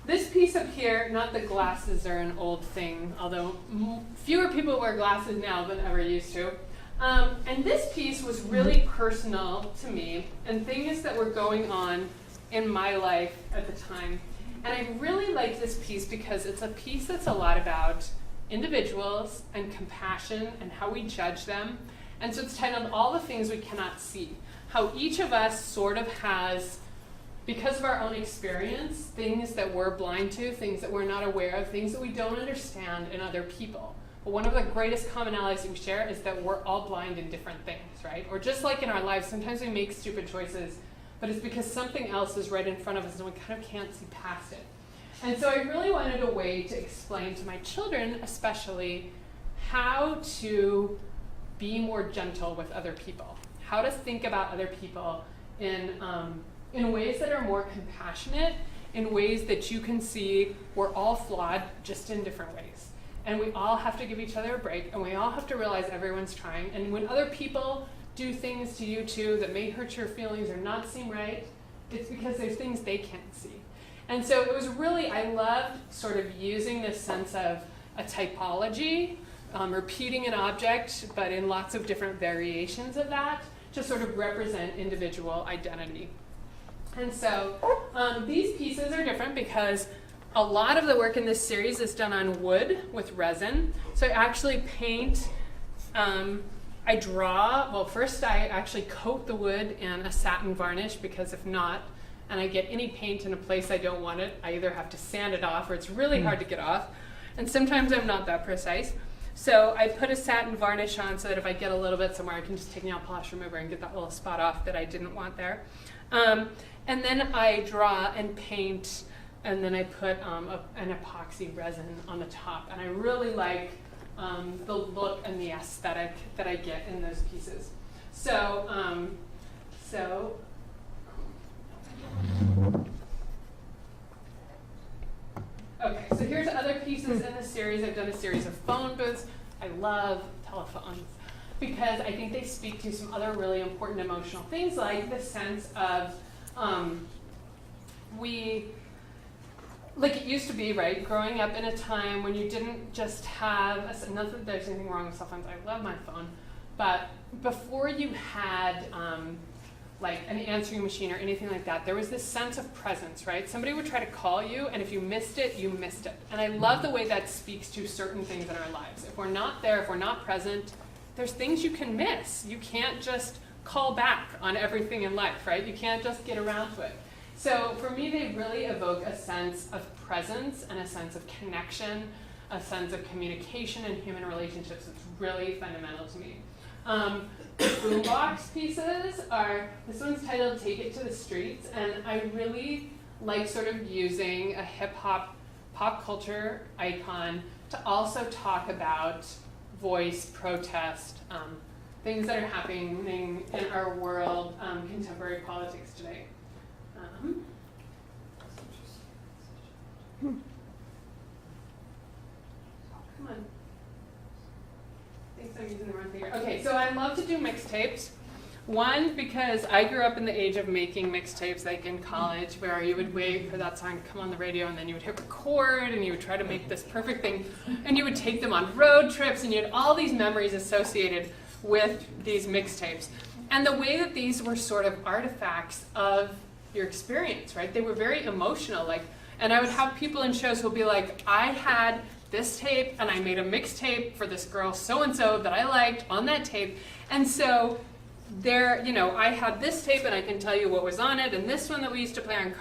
This piece up here, not the glasses are an old thing, although fewer people wear glasses now than ever used to. And this piece was really personal to me, and things that were going on in my life at the time. And I really like this piece because it's a piece that's a lot about individuals and compassion and how we judge them. And so it's titled All the Things We Cannot See. How each of us sort of has, because of our own experience, things that we're blind to, things that we're not aware of, things that we don't understand in other people. But one of the greatest commonalities that we share is that we're all blind in different things, right? Or just like in our lives, sometimes we make stupid choices, but it's because something else is right in front of us and we kind of can't see past it. And so I really wanted a way to explain to my children, especially, how to be more gentle with other people, how to think about other people in ways that are more compassionate, in ways that you can see we're all flawed, just in different ways. And we all have to give each other a break, and we all have to realize everyone's trying. And when other people do things to you too that may hurt your feelings or not seem right, it's because there's things they can't see. And so it was really, I loved sort of using this sense of a typology, repeating an object, but in lots of different variations of that, to sort of represent individual identity. And so these pieces are different because a lot of the work in this series is done on wood with resin. So I actually paint, I draw, well, first I actually coat the wood in a satin varnish, because if not, and I get any paint in a place I don't want it, I either have to sand it off or it's really hard to get off. And sometimes I'm not that precise. So I put a satin varnish on so that if I get a little bit somewhere, I can just take nail polish remover and get that little spot off that I didn't want there. And then I draw and paint, and then I put an epoxy resin on the top. And I really like the look and the aesthetic that I get in those pieces. So okay, so here's other pieces in the series. I've done a series of phone booths. I love telephones because I think they speak to some other really important emotional things, like the sense of like it used to be, right, growing up in a time when you didn't just have, not that there's anything wrong with cell phones, I love my phone, but before you had like an answering machine or anything like that, there was this sense of presence, right? Somebody would try to call you, and if you missed it, you missed it. And I love the way that speaks to certain things in our lives. If we're not there, if we're not present, there's things you can miss. You can't just call back on everything in life, right? You can't just get around to it. So for me, they really evoke a sense of presence and a sense of connection, a sense of communication and human relationships. It's really fundamental to me. Boombox pieces are, this one's titled Take It to the Streets, and I really like sort of using a hip-hop pop culture icon to also talk about voice, protest, things that are happening in our world, contemporary politics today. Come on. I'm using the wrong finger. Okay, so I love to do mixtapes. One, because I grew up in the age of making mixtapes, like in college, where you would wait for that song to come on the radio, and then you would hit record, and you would try to make this perfect thing, and you would take them on road trips, and you had all these memories associated with these mixtapes. And the way that these were sort of artifacts of your experience, right? They were very emotional, and I would have people in shows who would be like, I had this tape, and I made a mixtape for this girl so-and-so that I liked on that tape. And so there, I had this tape, and I can tell you what was on it, and this one that we used to play on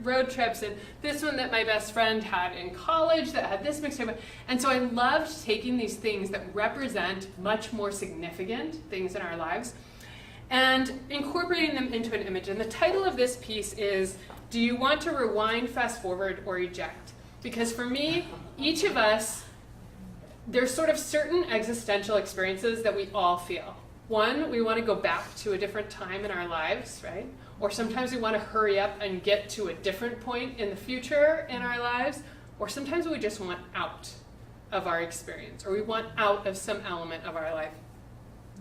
road trips, and this one that my best friend had in college that had this mixtape. And so I loved taking these things that represent much more significant things in our lives and incorporating them into an image. And the title of this piece is, Do You Want to Rewind, Fast Forward, or Eject? Because for me, each of us, there's sort of certain existential experiences that we all feel. One, we want to go back to a different time in our lives, right? Or sometimes we want to hurry up and get to a different point in the future in our lives. Or sometimes we just want out of our experience, or we want out of some element of our life.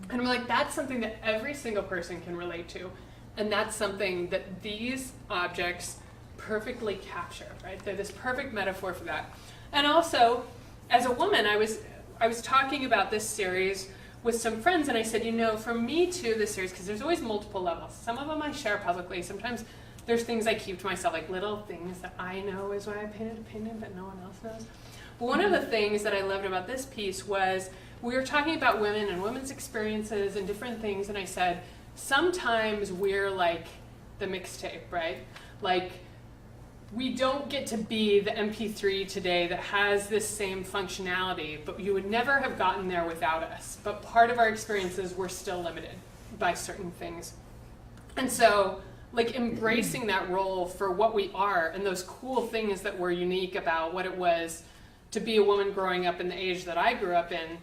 And I'm like, that's something that every single person can relate to. And that's something that these objects perfectly capture, right? They're this perfect metaphor for that. And also, as a woman, I was talking about this series with some friends, and I said, for me too, this series, because there's always multiple levels. Some of them I share publicly. Sometimes there's things I keep to myself, like little things that I know is why I painted a painting, but no one else knows. But one of the things that I loved about this piece was we were talking about women and women's experiences and different things, and I said, sometimes we're like the mixtape, right? Like, we don't get to be the MP3 today that has this same functionality, but you would never have gotten there without us. But part of our experiences were still limited by certain things. And so, like, embracing that role for what we are and those cool things that were unique about what it was to be a woman growing up in the age that I grew up in.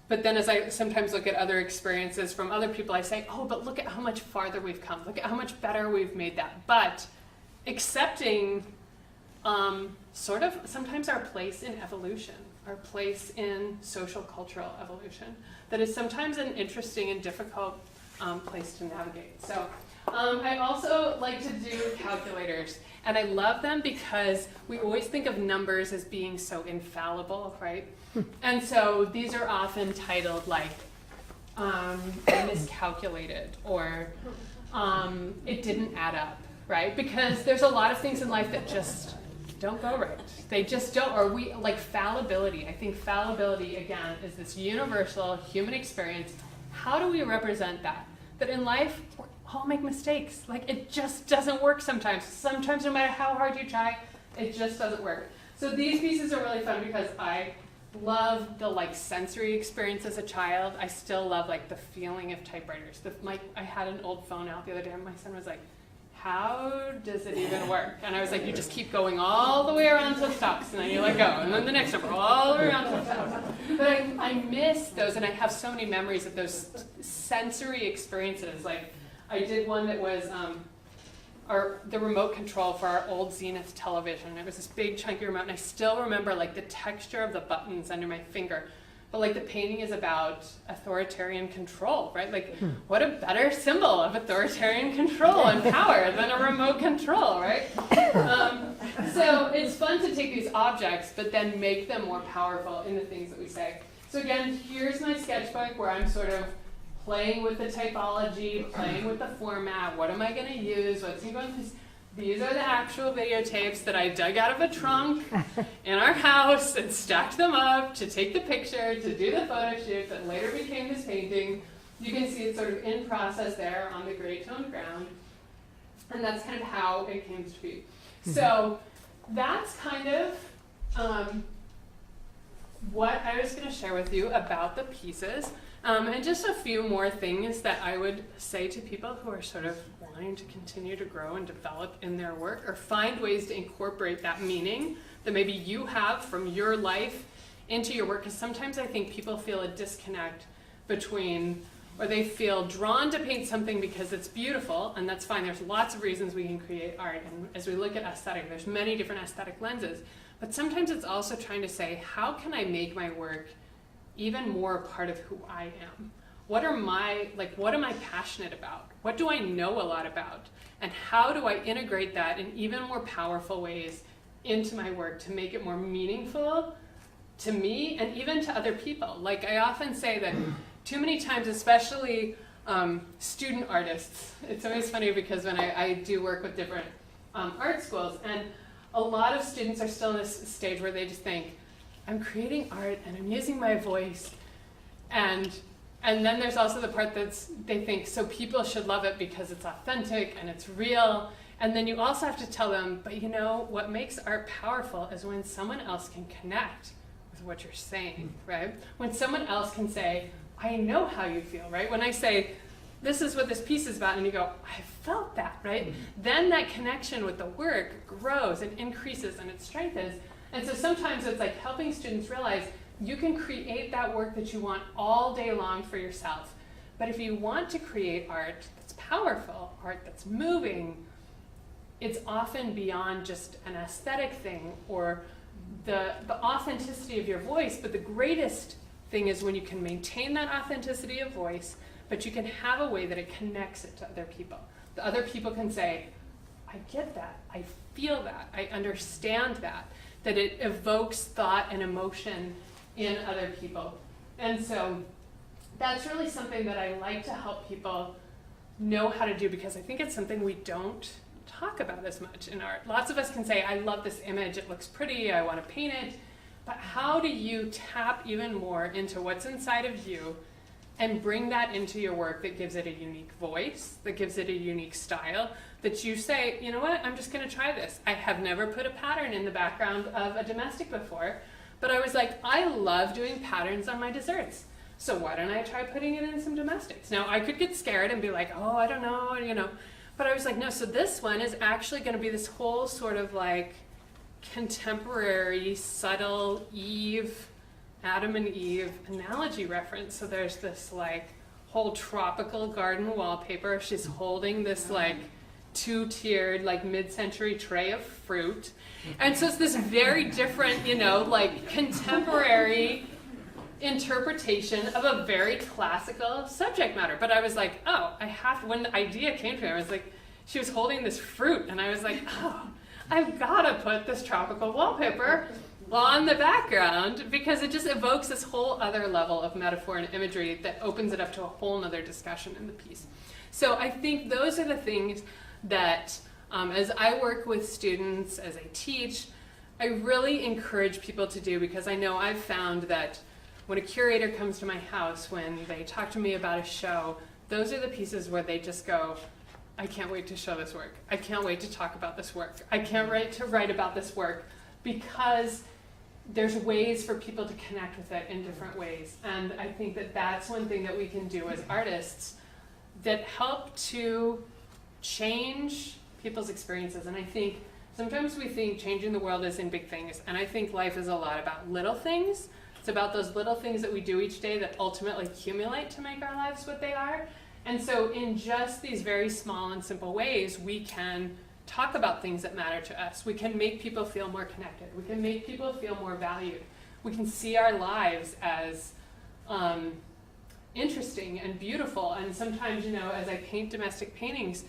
But then as I sometimes look at other experiences from other people, I say, oh, but look at how much farther we've come. Look at how much better we've made that. But accepting sort of sometimes our place in evolution, our place in social cultural evolution, that is sometimes an interesting and difficult place to navigate. So I also like to do calculators, and I love them because we always think of numbers as being so infallible, right? And so these are often titled like miscalculated, or it didn't add up, right? Because there's a lot of things in life that just don't go right. They just don't, or we, like fallibility. I think fallibility, again, is this universal human experience. How do we represent that? That in life, we all make mistakes. Like, it just doesn't work sometimes. Sometimes, no matter how hard you try, it just doesn't work. So these pieces are really fun because I love the like sensory experience as a child. I still love like the feeling of typewriters. I had an old phone out the other day, and my son was like, how does it even work? And I was like, you just keep going all the way around till it stops, and then you let go, and then the next number, all the way around till it stops. But I miss those, and I have so many memories of those sensory experiences. Like, I did one that was the remote control for our old Zenith television. It was this big chunky remote, and I still remember like the texture of the buttons under my finger. But like the painting is about authoritarian control, right? Like, what a better symbol of authoritarian control and power than a remote control, right? So it's fun to take these objects, but then make them more powerful in the things that we say. So again, here's my sketchbook where I'm sort of playing with the typology, playing with the format. What am I going to use? What's going to go in this? These are the actual videotapes that I dug out of a trunk in our house and stacked them up to take the picture, to do the photo shoot that later became this painting. You can see it's sort of in process there on the gray toned ground. And that's kind of how it came to be. So that's kind of what I was going to share with you about the pieces. And just a few more things that I would say to people who are sort of wanting to continue to grow and develop in their work, or find ways to incorporate that meaning that maybe you have from your life into your work. Because sometimes I think people feel a disconnect between, or they feel drawn to paint something because it's beautiful, and that's fine. There's lots of reasons we can create art. And as we look at aesthetic, there's many different aesthetic lenses. But sometimes it's also trying to say, how can I make my work even more a part of who I am? What am I passionate about? What do I know a lot about? And how do I integrate that in even more powerful ways into my work to make it more meaningful to me and even to other people? Like, I often say that too many times, especially student artists, it's always funny because when I do work with different art schools, and a lot of students are still in this stage where they just think, I'm creating art and I'm using my voice, and then there's also the part that's they think, so people should love it because it's authentic and it's real. And then you also have to tell them, but you know, what makes art powerful is when someone else can connect with what you're saying, right? When someone else can say, I know how you feel, right? When I say, this is what this piece is about, and you go, I felt that, right? Then that connection with the work grows and increases and it strengthens. And so sometimes it's like helping students realize you can create that work that you want all day long for yourself. But if you want to create art that's powerful, art that's moving, it's often beyond just an aesthetic thing or the authenticity of your voice. But the greatest thing is when you can maintain that authenticity of voice, but you can have a way that it connects it to other people. The other people can say, I get that, I feel that, I understand that it evokes thought and emotion in other people. And so that's really something that I like to help people know how to do, because I think it's something we don't talk about as much in art. Lots of us can say, I love this image, it looks pretty, I want to paint it, but how do you tap even more into what's inside of you and bring that into your work that gives it a unique voice, that gives it a unique style, that you say, you know what, I'm just going to try this. I have never put a pattern in the background of a domestic before, but I was like, I love doing patterns on my desserts. So why don't I try putting it in some domestics? Now, I could get scared and be like, oh, I don't know, you know. But I was like, no, so this one is actually going to be this whole sort of like contemporary, subtle Adam and Eve analogy reference. So there's this like whole tropical garden wallpaper. She's holding this like two-tiered like mid-century tray of fruit. And so it's this very different, you know, like contemporary interpretation of a very classical subject matter. But I was like, oh, when the idea came to me, I was like, she was holding this fruit, and I was like, oh, I've got to put this tropical wallpaper on the background, because it just evokes this whole other level of metaphor and imagery that opens it up to a whole nother discussion in the piece. So I think those are the things that, as I work with students, as I teach, I really encourage people to do, because I know I've found that when a curator comes to my house, when they talk to me about a show, those are the pieces where they just go, I can't wait to show this work. I can't wait to talk about this work. I can't wait to write about this work, because there's ways for people to connect with it in different ways. And I think that that's one thing that we can do as artists that help to change people's experiences. And I think sometimes we think changing the world is in big things, and I think life is a lot about little things. It's about those little things that we do each day that ultimately accumulate to make our lives what they are. And so in just these very small and simple ways, we can talk about things that matter to us. We can make people feel more connected. We can make people feel more valued. We can see our lives as interesting and beautiful. And sometimes, you know, as I paint domestic paintings,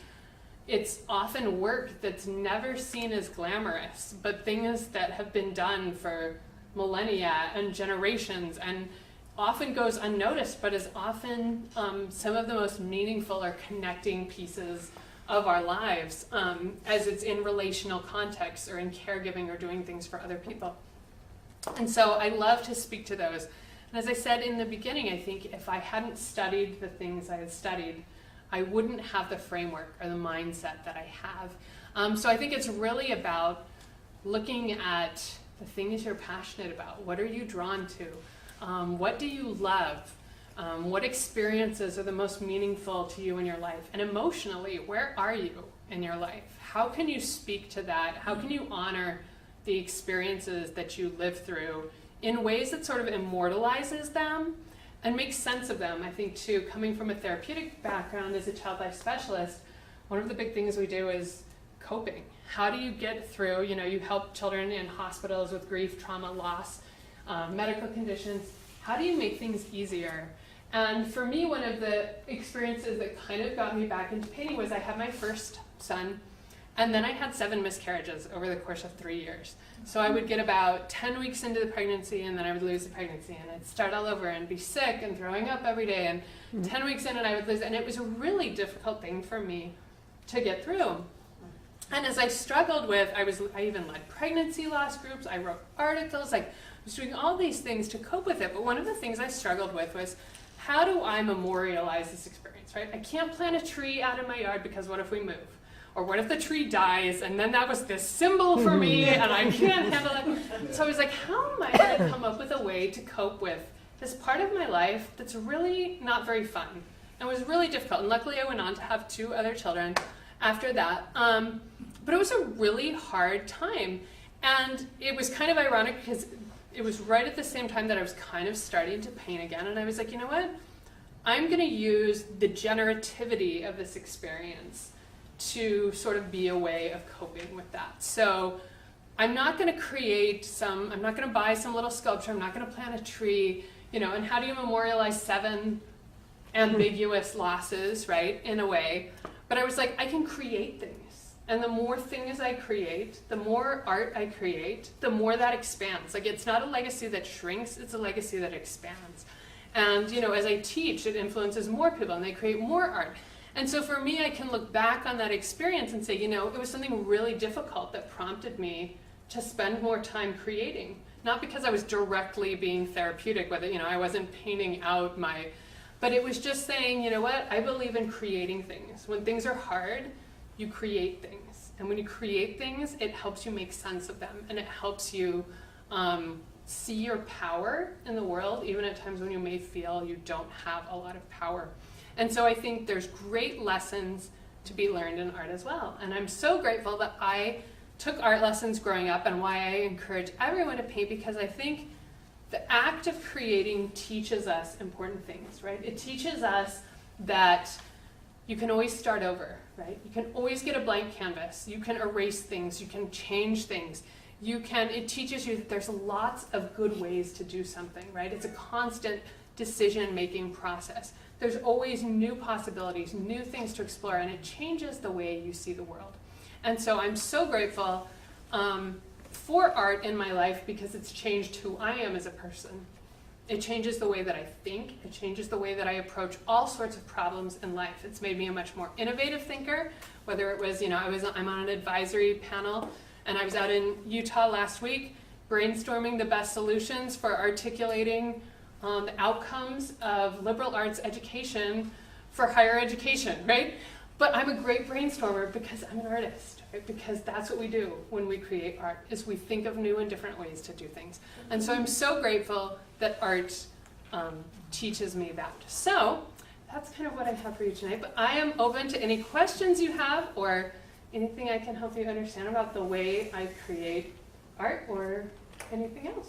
it's often work that's never seen as glamorous, but things that have been done for millennia and generations, and often goes unnoticed, but is often some of the most meaningful or connecting pieces of our lives, as it's in relational context or in caregiving or doing things for other people. And so I love to speak to those. And as I said in the beginning, I think if I hadn't studied the things I had studied, I wouldn't have the framework or the mindset that I have. So I think it's really about looking at the things you're passionate about. What are you drawn to? What do you love? What experiences are the most meaningful to you in your life? And emotionally, where are you in your life? How can you speak to that? How can you honor the experiences that you live through in ways that sort of immortalizes them and makes sense of them? I think, too, coming from a therapeutic background as a child life specialist, one of the big things we do is coping. How do you get through, you know, you help children in hospitals with grief, trauma, loss, medical conditions. How do you make things easier? And for me, one of the experiences that kind of got me back into painting was I had my first son, and then I had 7 miscarriages over the course of 3 years. So I would get about 10 weeks into the pregnancy, and then I would lose the pregnancy, and I'd start all over and be sick and throwing up every day, and 10 weeks in and I would lose, and it was a really difficult thing for me to get through. And as I struggled with, I even led pregnancy loss groups, I wrote articles, I was doing all these things to cope with it, but one of the things I struggled with was, how do I memorialize this experience, right? I can't plant a tree out in my yard because what if we move? Or what if the tree dies, and then that was this symbol for me, and I can't handle it. So I was like, how am I going to come up with a way to cope with this part of my life that's really not very fun and was really difficult? And luckily I went on to have 2 other children after that. But it was a really hard time. And it was kind of ironic because it was right at the same time that I was kind of starting to paint again. And I was like, you know what? I'm going to use the generativity of this experience to sort of be a way of coping with that. So I'm not going to I'm not going to buy some little sculpture. I'm not going to plant a tree, you know, and how do you memorialize 7 ambiguous losses, right, in a way? But I was like, I can create things. And the more things I create, the more art I create, the more that expands. Like, it's not a legacy that shrinks, it's a legacy that expands. And, you know, as I teach, it influences more people and they create more art. And so for me, I can look back on that experience and say, you know, it was something really difficult that prompted me to spend more time creating. Not because I was directly being therapeutic with it, you know, I wasn't painting out my But it was just saying, you know what, I believe in creating things. When things are hard, you create things. And when you create things, it helps you make sense of them, and it helps you see your power in the world, even at times when you may feel you don't have a lot of power. And so I think there's great lessons to be learned in art as well. And I'm so grateful that I took art lessons growing up, and why I encourage everyone to paint, because I think the act of creating teaches us important things, right? It teaches us that you can always start over, right? You can always get a blank canvas. You can erase things. You can change things. It teaches you that there's lots of good ways to do something, right? It's a constant decision-making process. There's always new possibilities, new things to explore, and it changes the way you see the world. And so I'm so grateful for art in my life, because it's changed who I am as a person. It changes the way that I think. It changes the way that I approach all sorts of problems in life. It's made me a much more innovative thinker, whether it was, I'm on an advisory panel, and I was out in Utah last week brainstorming the best solutions for articulating the outcomes of liberal arts education for higher education, right? But I'm a great brainstormer because I'm an artist, right? Because that's what we do when we create art, is we think of new and different ways to do things. And so I'm so grateful that art teaches me that. So that's kind of what I have for you tonight. But I am open to any questions you have, or anything I can help you understand about the way I create art, or anything else.